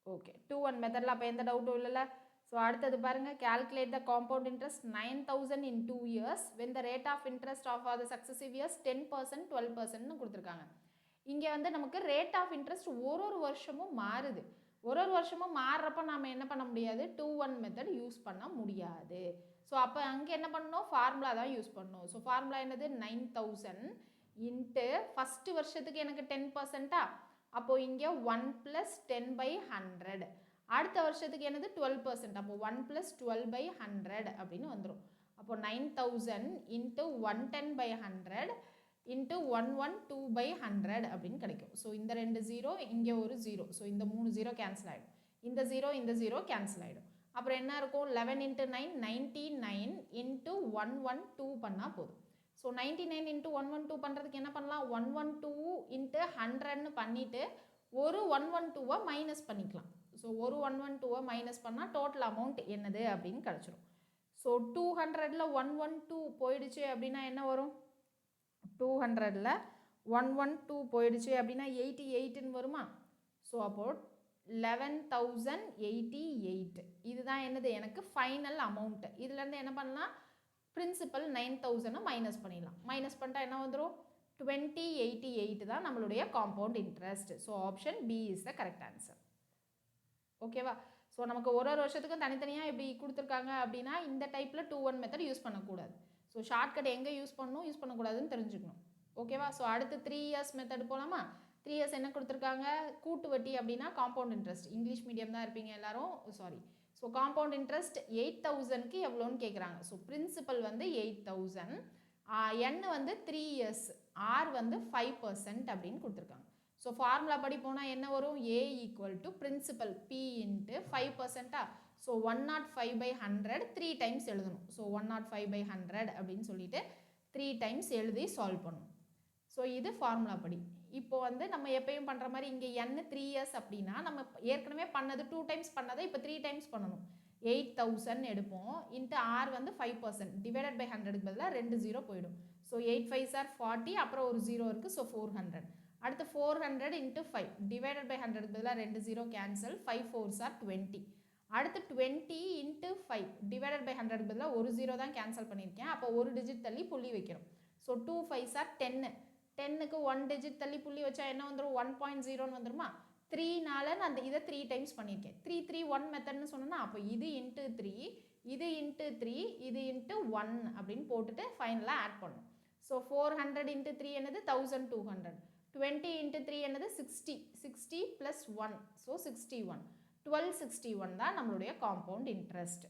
ஓகே, 2-1 மெத்தடில் அப்போ எந்த டவுட்டும் இல்லைல்ல. ஸோ அடுத்தது பாருங்கள், calculate the compound interest 9,000 in 2 years when the rate of interest of the successive years 10% 12%ன்னு கொடுத்துருக்காங்க. இங்கே வந்து நமக்கு ரேட் ஆஃப் இன்ட்ரெஸ்ட் ஒரு வருஷமும் மாறுது. ஒரு வருஷமும் மாறுறப்ப நாம் என்ன பண்ண முடியாது, 2-1 மெத்தட் யூஸ் பண்ண முடியாது. ஸோ அப்போ அங்கே என்ன பண்ணணும், ஃபார்முலா தான் யூஸ் பண்ணணும். ஸோ ஃபார்முலா என்னது, 9,000 இன்ட்டு ஃபஸ்ட்டு வருஷத்துக்கு எனக்கு 10%ஆ, அப்போது இங்கே 1 + 10/100. அடுத்த வருஷத்துக்கு என்னது 12%, அப்போ 1 + 12/100 அப்படின்னு வந்துடும். அப்போ 9,000 இன்ட்டு 110/100 இன்ட்டு 112/100 அப்படின்னு கிடைக்கும். ஸோ இந்த 2 0, இங்கே ஒரு 0. ஸோ இந்த 3 0 கேன்சல் ஆகிடும். இந்த 0 கேன்சல் ஆகிடும். அப்புறம் என்ன இருக்கும்? 11 × 9 99 × 112 பண்ணால் போதும். ஸோ 99 × 112 பண்ணுறதுக்கு என்ன பண்ணலாம்? 112 × 100ன்னு பண்ணிவிட்டு ஒரு 112 மைனஸ் பண்ணிக்கலாம். ஸோ ஒரு 112 மைனஸ் பண்ணால் டோட்டல் அமௌண்ட் என்னது அப்படின்னு கிடச்சிரும். ஸோ 200ல் 112 போயிடுச்சு அப்படின்னா என்ன வரும்? 200ல் 112 போயிடுச்சு அப்படின்னா 88ன்னு வருமா? ஸோ அப்போது 11,088 இதுதான் என்னது? எனக்கு ஃபைனல் அமௌண்ட்டு. இதுலேருந்து என்ன பண்ணலாம்? பிரின்சிபல் 9,000 மைனஸ் பண்ணிடலாம். மைனஸ் பண்ணிட்டா என்ன வந்துடும்? 2088 தான் நம்மளுடைய compound interest. So option B is the correct answer. ஓகேவா? ஸோ நமக்கு ஒரு வருஷத்துக்கும் தனித்தனியாக இப்படி கொடுத்துருக்காங்க அப்படின்னா இந்த டைப்பில் 2-1 மெத்தட் யூஸ் பண்ணக்கூடாது. ஸோ ஷார்ட்கட் எங்கே யூஸ் பண்ணணும், யூஸ் பண்ணக்கூடாதுன்னு தெரிஞ்சுக்கணும். ஓகேவா? ஸோ அடுத்து 3 இயர்ஸ் மெத்தட் போகலாமா? 3 இயர்ஸ் என்ன கொடுத்துருக்காங்க? கூட்டு வட்டி அப்படின்னா காம்பவுண்ட் இன்ட்ரெஸ்ட். இங்கிலீஷ் மீடியம் தான் இருப்பீங்க எல்லாரும், சாரி. ஸோ காம்பவுண்ட் இன்ட்ரெஸ்ட் 8,000க்கு எவ்வளோன்னு கேட்குறாங்க. ஸோ பிரின்சிபல் வந்து 8,000, n வந்து 3 இயர்ஸ், r வந்து 5% அப்படின்னு கொடுத்துருக்காங்க. ஸோ ஃபார்முலா படி போனால் என்ன வரும்? a = principal p × 5%. So 105/100 3 times எழுதணும். ஸோ 105/100 அப்படின்னு சொல்லிட்டு 3 டைம்ஸ் எழுதி சால்வ் பண்ணணும். ஸோ இது ஃபார்முலா படி. இப்போ வந்து நம்ம எப்பயும் பண்ணுற மாதிரி இங்கே n 3 இயர்ஸ் அப்படின்னா நம்ம ஏற்கனவே பண்ணது 2 டைம்ஸ் பண்ணதை இப்போ 3 டைம்ஸ் பண்ணணும். 8,000 எடுப்போம், இன்ட்டு r வந்து 5%, டிவைடட் பை 100க்கு பதிலாக 2 0 போயிடும். ஸோ 8 5s are 40, அப்புறம் ஒரு 0 இருக்குது. ஸோ 400. அடுத்து 400 × 5 டிவைடட் பை 100க்கு பதிலாக 2 0 கேன்சல், 5 4s are 20. அடுத்து 20 × 5 டிவைடட் பை 100க்கு பதிலாக ஒரு 0 தான் கேன்சல் பண்ணியிருக்கேன். அப்போ ஒரு டிஜிட் தள்ளி புள்ளி வைக்கிறோம். So 2 5s are 10. 10க்கு 1 டிஜிட் தள்ளி புள்ளி வச்சா என்ன வந்துடும்? 1.0ன்னு வந்துருமா? 3னால நான் இதை 3 டைம்ஸ் பண்ணியிருக்கேன். 3 3 1 மெத்தட்னு சொன்னோன்னா அப்போ இது × 3, இது × 3, இது × 1 அப்படின்னு போட்டுட்டு ஃபைனலாக ஆட் பண்ணணும். ஸோ 400 × 3 என்னது? 1200. 20 × 3 என்னது? 60. 60 + 1, ஸோ 61. 1261 தான் நம்மளுடைய காம்பவுண்ட் இன்ட்ரெஸ்ட்.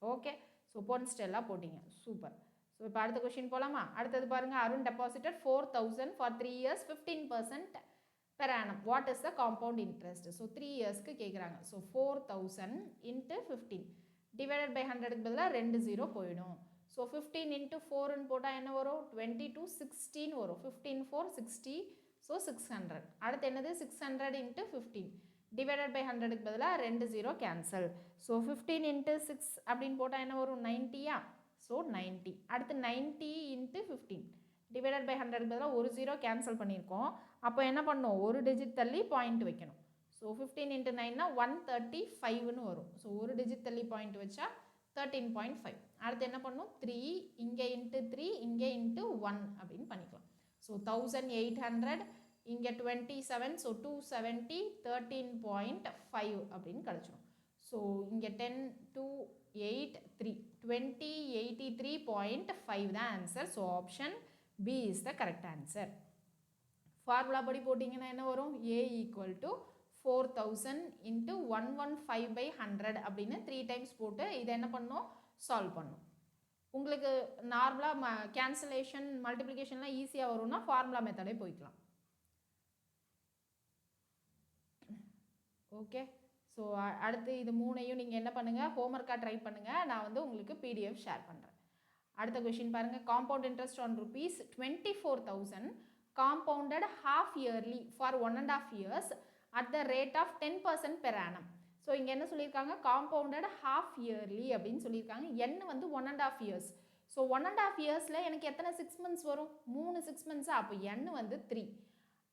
ஓகே, ஸோ பொன்ஸ்டெல்லாம் போட்டிங்க, சூப்பர். ஸோ இப்போ அடுத்த கொஷின் போகலாமா? அடுத்தது பாருங்கள். Arun deposited 4,000 for 3 years 15% per annum. What is the compound interest? So 3 இயர்ஸ்க்கு கேட்குறாங்க. ஸோ 4,000 × 15 டிவைடட் பை 100க்கு பதிலாக 2 0 போயிடும். ஸோ 15 × 4ன்னு போட்டால் என்ன வரும்? 22 16 வரும். 15 4 60, ஸோ 600. அடுத்து என்னது? 600 × 15 டிவைடட் பை 100க்கு பதிலாக 2 0 கேன்சல். ஸோ 15 × 6 அப்படின்னு போட்டால் என்ன வரும்? 90யா? ஸோ 90. அடுத்து 90 × 15 டிவைடட் பை 100க்கு பதிலாக ஒரு 0 கேன்சல் பண்ணியிருக்கோம். அப்போ என்ன பண்ணணும்? ஒரு டிஜிட் தள்ளி பாயிண்ட் வைக்கணும். ஸோ 15 × 9னா 135ன்னு வரும். ஸோ ஒரு டிஜிட் தள்ளி பாயிண்ட் வச்சா 13.5. அடுத்து என்ன பண்ணணும்? 3 இங்கே × 3 இங்கே × 1 அப்படின்னு பண்ணிக்கலாம். ஸோ 1800 இங்கே 27, ஸோ 270 13.5 அப்படின்னு கிடச்சிடும். ஸோ இங்கே 10 2 8 3 2083.5 தான் answer. So option B is the correct answer. Formula படி போட்டிங்கன்னா என்ன வரும்? a = 4,000 × 115/100 அப்படின்னு 3 டைம்ஸ் போட்டு இதை என்ன பண்ணணும்? சால்வ் பண்ணணும். உங்களுக்கு நார்மலாக கேன்சலேஷன் மல்டிப்ளிகேஷன்லாம் ஈஸியாக வரும்னா ஃபார்முலா மெத்தடே போய்க்கலாம். ஓகே, ஸோ அடுத்து இது மூணையும் நீங்கள் என்ன பண்ணுங்கள்? ஹோம்ஒர்க்காக ட்ரை பண்ணுங்கள். நான் வந்து உங்களுக்கு பிடிஎஃப் ஷேர் பண்ணுறேன். அடுத்த கொஷின் பாருங்கள். Compound interest on ₹24,000 compounded half yearly for 1.5 years at the rate of 10% per annum. So இங்கே என்ன சொல்லியிருக்காங்க? காம்பவுண்டட் ஹாஃப் இயர்லி அப்படின்னு சொல்லியிருக்காங்க. n வந்து 1.5 years. ஸோ 1.5 yearsல எனக்கு எத்தனை 6 months வரும்? 3 6 months. அப்போ n வந்து 3.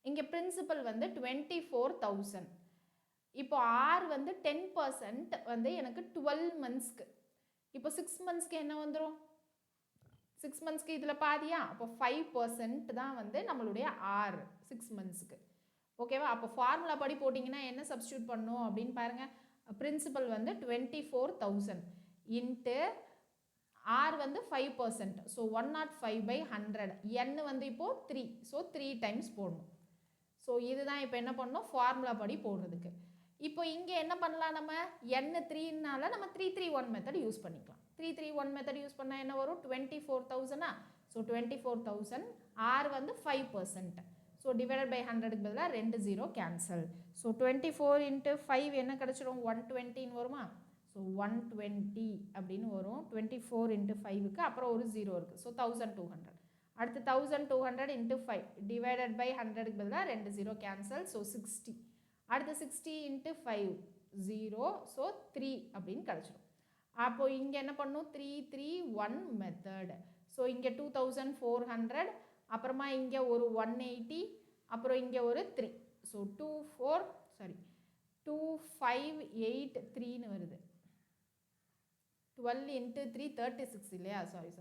இங்கே பிரின்சிபல் வந்து 24,000. இப்போ r வந்து 10% வந்து எனக்கு 12 monthsக்கு. இப்போ 6 monthsக்கு என்ன வந்துடும்? 6 monthsக்கு இதில் பாதியா? அப்போ 5% தான் வந்து நம்மளுடைய r 6 monthsக்கு. ஓகேவா? அப்போ ஃபார்முலா படி போட்டிங்கன்னா என்ன சப்ஸ்டியூட் பண்ணணும் அப்படின்னு பாருங்கள். பிரின்சிபல் வந்து 24,000 இன்ட்டு r வந்து 5%. ஸோ 105/100. n வந்து இப்போது 3. ஸோ 3 டைம்ஸ் போடணும். ஸோ இதுதான் இப்போ என்ன பண்ணணும்? ஃபார்முலா படி போடுறதுக்கு. இப்போ இங்கே என்ன பண்ணலாம்? நம்ம n 3னால நம்ம 331 மெத்தட் யூஸ் பண்ணிக்கலாம். 331 மெத்தட் யூஸ் பண்ணால் என்ன வரும்? 24,000. ஸோ 24,000. ஆர் வந்து 5%. ஸோ டிவைடட் பை 100க்கு பதிலாக 2 0 கேன்சல். ஸோ 24 இன்ட்டு 5 என்ன கிடச்சிரும்? 120 வருமா? ஸோ 120 அப்படின்னு வரும். 24 இன்ட்டு 5க்கு அப்புறம் ஒரு 0 இருக்குது. ஸோ 1200. அடுத்து 1200 இன்ட்டு 5 டிவைடட் பை 100க்கு பதிலாக 2 0 கேன்சல். ஸோ 60. அடுத்து 60 இன்ட்டு 5 0. ஸோ 3 அப்படின்னு கிடச்சிரும். அப்போ இங்கே என்ன பண்ணும்? 3 3 1 மெத்தட். ஸோ இங்கே 2400, அப்புறமா இங்கே ஒரு 180, அப்புறம் இங்கே ஒரு 3. ஸோ 2583ன்னு வருது. 12 இன்ட்டு 3 36 இல்லையா? Sorry.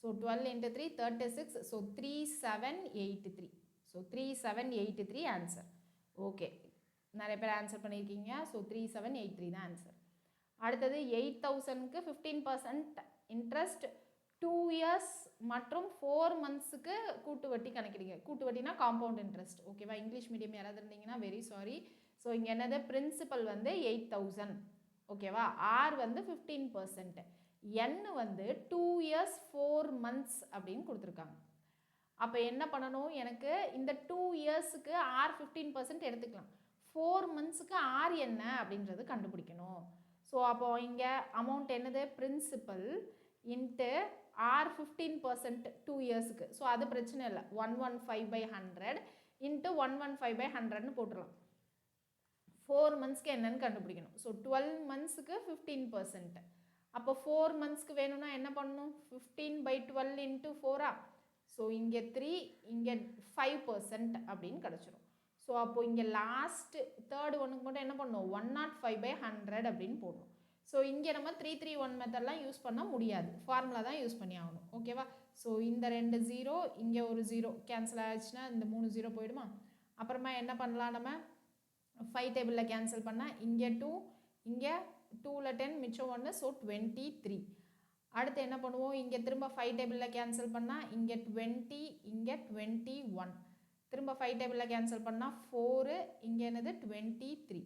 So 12 into 3 36. So 3783. So 3783 answer. Okay, நிறைய பேர் ஆன்சர் பண்ணியிருக்கீங்க. ஸோ 3783 தான் ஆன்சர். அடுத்தது 8000க்கு 15% இன்ட்ரெஸ்ட் 2 இயர்ஸ் மற்றும் 4 மந்த்ஸுக்கு கூட்டு வட்டி கணக்கிடுங்க. கூட்டு வட்டினா காம்பவுண்ட் இன்ட்ரெஸ்ட். ஓகேவா? இங்கிலீஷ் மீடியம் யாராவது இருந்தீங்கன்னா வெரி சாரி. ஸோ இங்கே என்னது? பிரின்சிபல் வந்து 8000. ஓகேவா? ஆர் வந்து 15%. என் வந்து 2 இயர்ஸ் 4 மந்த்ஸ் அப்படின்னு கொடுத்துருக்காங்க. அப்போ என்ன பண்ணணும்? எனக்கு இந்த 2 இயர்ஸுக்கு ஆர் 15% எடுத்துக்கலாம். 4 மந்த்ஸுக்கு ஆர் என்ன அப்படின்றது கண்டுபிடிக்கணும். ஸோ அப்போ இங்கே அமௌண்ட் என்னது? பிரின்சிபல் இன்ட்டு ஆர் 15% 2 இயர்ஸுக்கு. ஸோ அது பிரச்சனை இல்லை. 115/100 இன்ட்டு 115/100ன்னு போட்டுடலாம். 4 மந்த்ஸ்க்கு என்னன்னு கண்டுபிடிக்கணும். ஸோ 12 மந்த்ஸுக்கு 15%. அப்போ 4 மந்த்ஸ்க்கு வேணும்னா என்ன பண்ணணும்? 15/12 இன்ட்டு 4. ஸோ இங்கே 3, இங்கே 5% அப்படின்னு கிடச்சிரும். ஸோ அப்போ இங்கே லாஸ்ட்டு தேர்டு ஒன்றுக்கு மட்டும் என்ன பண்ணணும்? 105/100 அப்படின்னு போடணும். ஸோ இங்கே நம்ம 331 மெத்தட்லாம் யூஸ் பண்ண முடியாது. ஃபார்முலா தான் யூஸ் பண்ணி ஆகணும். ஓகேவா? ஸோ இந்த 2 0, இங்கே ஒரு 0 கேன்சல் ஆகிடுச்சுன்னா இந்த 3 0 போயிடுமா? அப்புறமா என்ன பண்ணலாம்? நம்ம 5 டேபிளில் கேன்சல் பண்ணால் இங்கே 2, இங்கே 2ல் 10 மிச்சம் 1. ஸோ 23. அடுத்து என்ன பண்ணுவோம்? இங்கே திரும்ப 5 டேபிளில் கேன்சல் பண்ணால் இங்கே 20, இங்கே 21. திரும்ப 5 டேபிளில் கேன்சல் பண்ணால் 4, இங்கே என்னது? 23.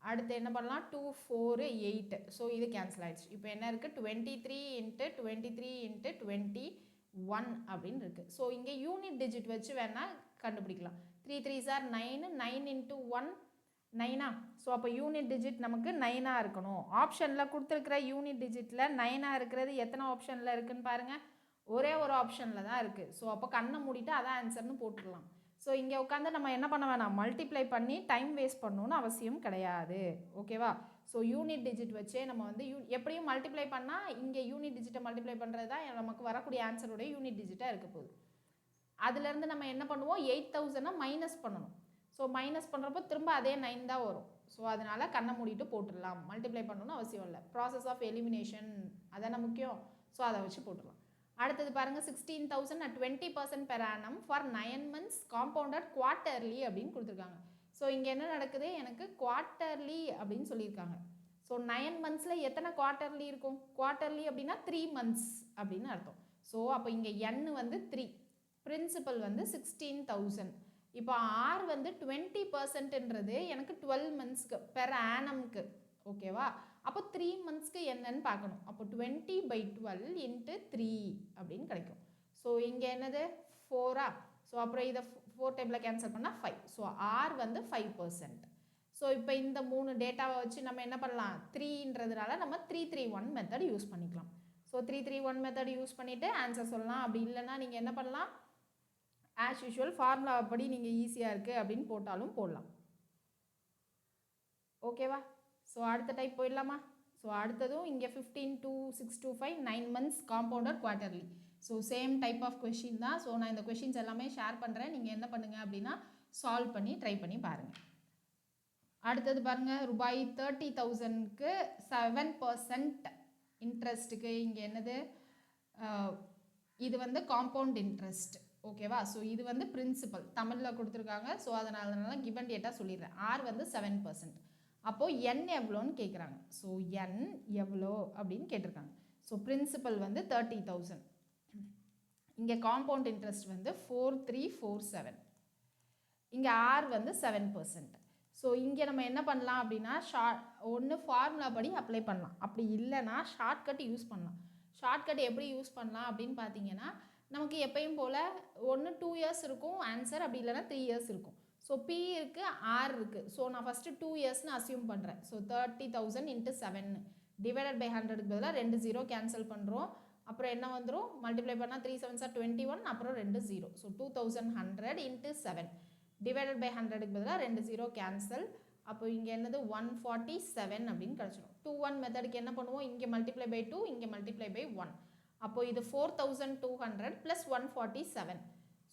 அடுத்து என்ன பண்ணலாம்? 2 4 8. ஸோ இது கேன்சல் ஆகிடுச்சு. இப்போ என்ன இருக்குது? 23 இன்ட்டு 23 இன்ட்டு 21 அப்படின்னு இருக்குது. ஸோ இங்கே யூனிட் டிஜிட் வச்சு வேணால் கண்டுபிடிக்கலாம். 3 3s are 9. 9 இன்ட்டு 1 9. ஸோ அப்போ யூனிட் டிஜிட் நமக்கு 9 இருக்கணும். ஆப்ஷனில் கொடுத்துருக்குற யூனிட் டிஜிட்டில் 9 இருக்கிறது எத்தனை ஆப்ஷனில் இருக்குதுன்னு பாருங்கள். ஒரே ஒரு ஆப்ஷனில் தான் இருக்குது. ஸோ அப்போ கண்ணை மூடிட்டு அதான் ஆன்சர்னு போட்டுடலாம். ஸோ இங்கே உட்காந்து நம்ம என்ன பண்ண வேணாம்? மல்டிப்ளை பண்ணி டைம் வேஸ்ட் பண்ணணும்னு அவசியம் கிடையாது. ஓகேவா? ஸோ யூனிட் டிஜிட் வச்சே நம்ம வந்து எப்படியும் மல்டிப்ளை பண்ணால் இங்கே யூனிட் டிஜிட்டை மல்டிப்ளை பண்ணுறது தான் நமக்கு வரக்கூடிய ஆன்சருடைய யூனிட் டிஜிட்டாக இருக்க போகுது. அதுலேருந்து நம்ம என்ன பண்ணுவோம்? 8000 மைனஸ் பண்ணணும். ஸோ மைனஸ் பண்ணுறப்போ திரும்ப அதே 9 தான் வரும். ஸோ அதனால் கண்ணை மூடிட்டு போட்டுடலாம். மல்டிப்ளை பண்ணணும்னு அவசியம் இல்லை. ப்ராசஸ் ஆஃப் எலிமினேஷன் அதான முக்கியம். ஸோ அதை வச்சு போட்டுடலாம். அடுத்தது பாருங்கள், 16,000 at 20% per annum for 9 months compounded quarterly அப்படின்னு கொடுத்துருக்காங்க. ஸோ இங்கே என்ன நடக்குது? எனக்கு குவார்ட்டர்லி அப்படின்னு சொல்லியிருக்காங்க. ஸோ 9 மந்த்ஸில் எத்தனை குவார்ட்டர்லி இருக்கும்? குவார்ட்டர்லி அப்படின்னா 3 months அப்படின்னு அர்த்தம். ஸோ அப்போ இங்கே என் வந்து 3, பிரின்சிபல் வந்து 16,000. இப்போ ஆர் வந்து 20%ன்றது எனக்கு 12 மந்த்ஸ்க்கு பெர் ஆனம்க்கு. ஓகேவா? அப்போ 3 மந்த்ஸ்க்கு என்னன்னு பார்க்கணும். அப்போ 20/12 இன்ட்டு 3 அப்படின்னு கிடைக்கும். ஸோ இங்கே என்னது? 4. ஸோ அப்புறம் இதை 4 டேபிளில் கேன்சல் பண்ணால் 5. ஸோ ஆர் வந்து 5%. ஸோ இப்போ இந்த 3 டேட்டாவை வச்சு நம்ம என்ன பண்ணலாம்? 3ன்றதுனால நம்ம 331 மெத்தட் யூஸ் பண்ணிக்கலாம். ஸோ 331 மெத்தட் யூஸ் பண்ணிவிட்டு ஆன்சர் சொல்லலாம். அப்படி இல்லைன்னா நீங்கள் என்ன பண்ணலாம்? ஆஸ் யூஷுவல் ஃபார்முலா படி நீங்கள் ஈஸியாக இருக்குது அப்படின்னு போட்டாலும் போடலாம். ஓகேவா? ஸோ அடுத்த டைப் போயிடலாமா? ஸோ அடுத்ததும் இங்கே 15 2 6 2 5 9 months compounded quarterly. So same type of question தான். ஸோ நான் இந்த கொஷின்ஸ் எல்லாமே ஷேர் பண்ணுறேன். நீங்கள் என்ன பண்ணுங்கள் அப்படின்னா சால்வ் பண்ணி ட்ரை பண்ணி பாருங்கள். அடுத்தது பாருங்கள், ரூபாய் 30,000க்கு 7% இன்ட்ரெஸ்ட்டுக்கு இங்கே என்னது? இது வந்து காம்பவுண்ட் இன்ட்ரெஸ்ட். ஓகேவா? ஸோ இது வந்து பிரின்சிபல் தமிழில் கொடுத்துருக்காங்க. ஸோ அதனால கிவன் டேட்டா சொல்லிடுறேன். ஆர் வந்து 7%. அப்போது என் எவ்வளோன்னு கேட்குறாங்க. ஸோ என் எவ்வளோ அப்படின்னு கேட்டிருக்காங்க. ஸோ பிரின்சிபல் வந்து 30,000. இங்கே காம்பவுண்ட் இன்ட்ரெஸ்ட் வந்து 4347. இங்கே ஆர் வந்து 7%. ஸோ இங்கே நம்ம என்ன பண்ணலாம் அப்படின்னா ஒன்று ஃபார்முலா படி அப்ளை பண்ணலாம். அப்படி இல்லைன்னா ஷார்ட்கட் யூஸ் பண்ணலாம். ஷார்ட்கட் எப்படி யூஸ் பண்ணலாம் அப்படின்னு பார்த்தீங்கன்னா, நமக்கு எப்பயும் போல் ஒன்று 2 இயர்ஸ் இருக்கும் ஆன்சர், அப்படி இல்லைனா 3 இயர்ஸ் இருக்கும். ஸோ பி இருக்குது, ஆர் இருக்குது. ஸோ நான் ஃபஸ்ட்டு 2 இயர்ஸ்னு அசியூம் பண்ணுறேன். ஸோ 30,000 × 7 டிவைடட் பை 100க்கு பதிலாக 2 0 கேன்சல் பண்ணுறோம். அப்புறம் என்ன வந்துடும், மல்டிப்ளை பண்ணால் 3 7s are 21, அப்புறம் 2 0. ஸோ 2100 × 7 டிவைடட் பை 100க்கு பதிலாக 2 0 கேன்சல். அப்போ இங்கே என்னது 147 அப்படின்னு கிடச்சிடும். 2 1 மெத்தடுக்கு என்ன பண்ணுவோம், இங்கே மல்டிப்ளை பை 2, இங்கே மல்டிப்ளை பை 1. அப்போ இது 4200 ப்ளஸ் 147.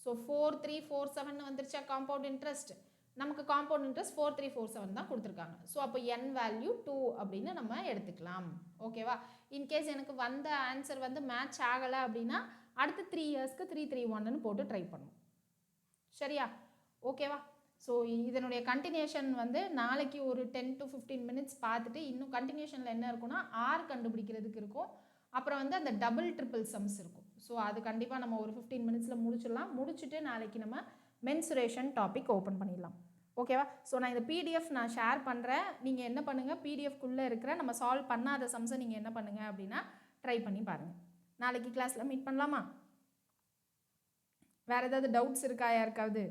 ஸோ 4347 வந்துருச்சா காம்பவுண்ட் இன்ட்ரெஸ்ட். நமக்கு காம்பவுண்ட் இன்ட்ரெஸ்ட் 4347 தான் கொடுத்துருக்காங்க. ஸோ அப்போ என் வேல்யூ 2 அப்படின்னு நம்ம எடுத்துக்கலாம். ஓகேவா? இன்கேஸ் எனக்கு வந்த ஆன்சர் வந்து மேட்ச் ஆகலை அப்படின்னா அடுத்து 3 இயர்ஸ்க்கு 331ன்னு போட்டு ட்ரை பண்ணும். சரியா? ஓகேவா? ஸோ இதனுடைய கண்டினியூஷன் வந்து நாளைக்கு ஒரு 10 to 15 மினிட்ஸ் பார்த்துட்டு இன்னும் கண்டினியூஷனில் என்ன இருக்குன்னா ஆர் கண்டுபிடிக்கிறதுக்கு இருக்கும். அப்புறம் வந்து அந்த டபுள் ட்ரிபிள் சம்ஸ் இருக்கும். ஸோ அது கண்டிப்பாக நம்ம ஒரு 15 மினிட்ஸில் முடிச்சிடலாம். முடிச்சுட்டு நாளைக்கு நம்ம மென்சுரேஷன் டாபிக் ஓப்பன் பண்ணிடலாம். ஓகேவா? ஸோ நான் இந்த பிடிஎஃப் நான் ஷேர் பண்ணுறேன். நீங்கள் என்ன பண்ணுங்கள், பிடிஎஃப்குள்ளே இருக்கிற நம்ம சால்வ் பண்ணாத சம்ஸை நீங்கள் என்ன பண்ணுங்கள் அப்படின்னா ட்ரை பண்ணி பாருங்கள். நாளைக்கு கிளாஸில் மீட் பண்ணலாமா? வேறு ஏதாவது டவுட்ஸ் இருக்கா யாருக்காவது?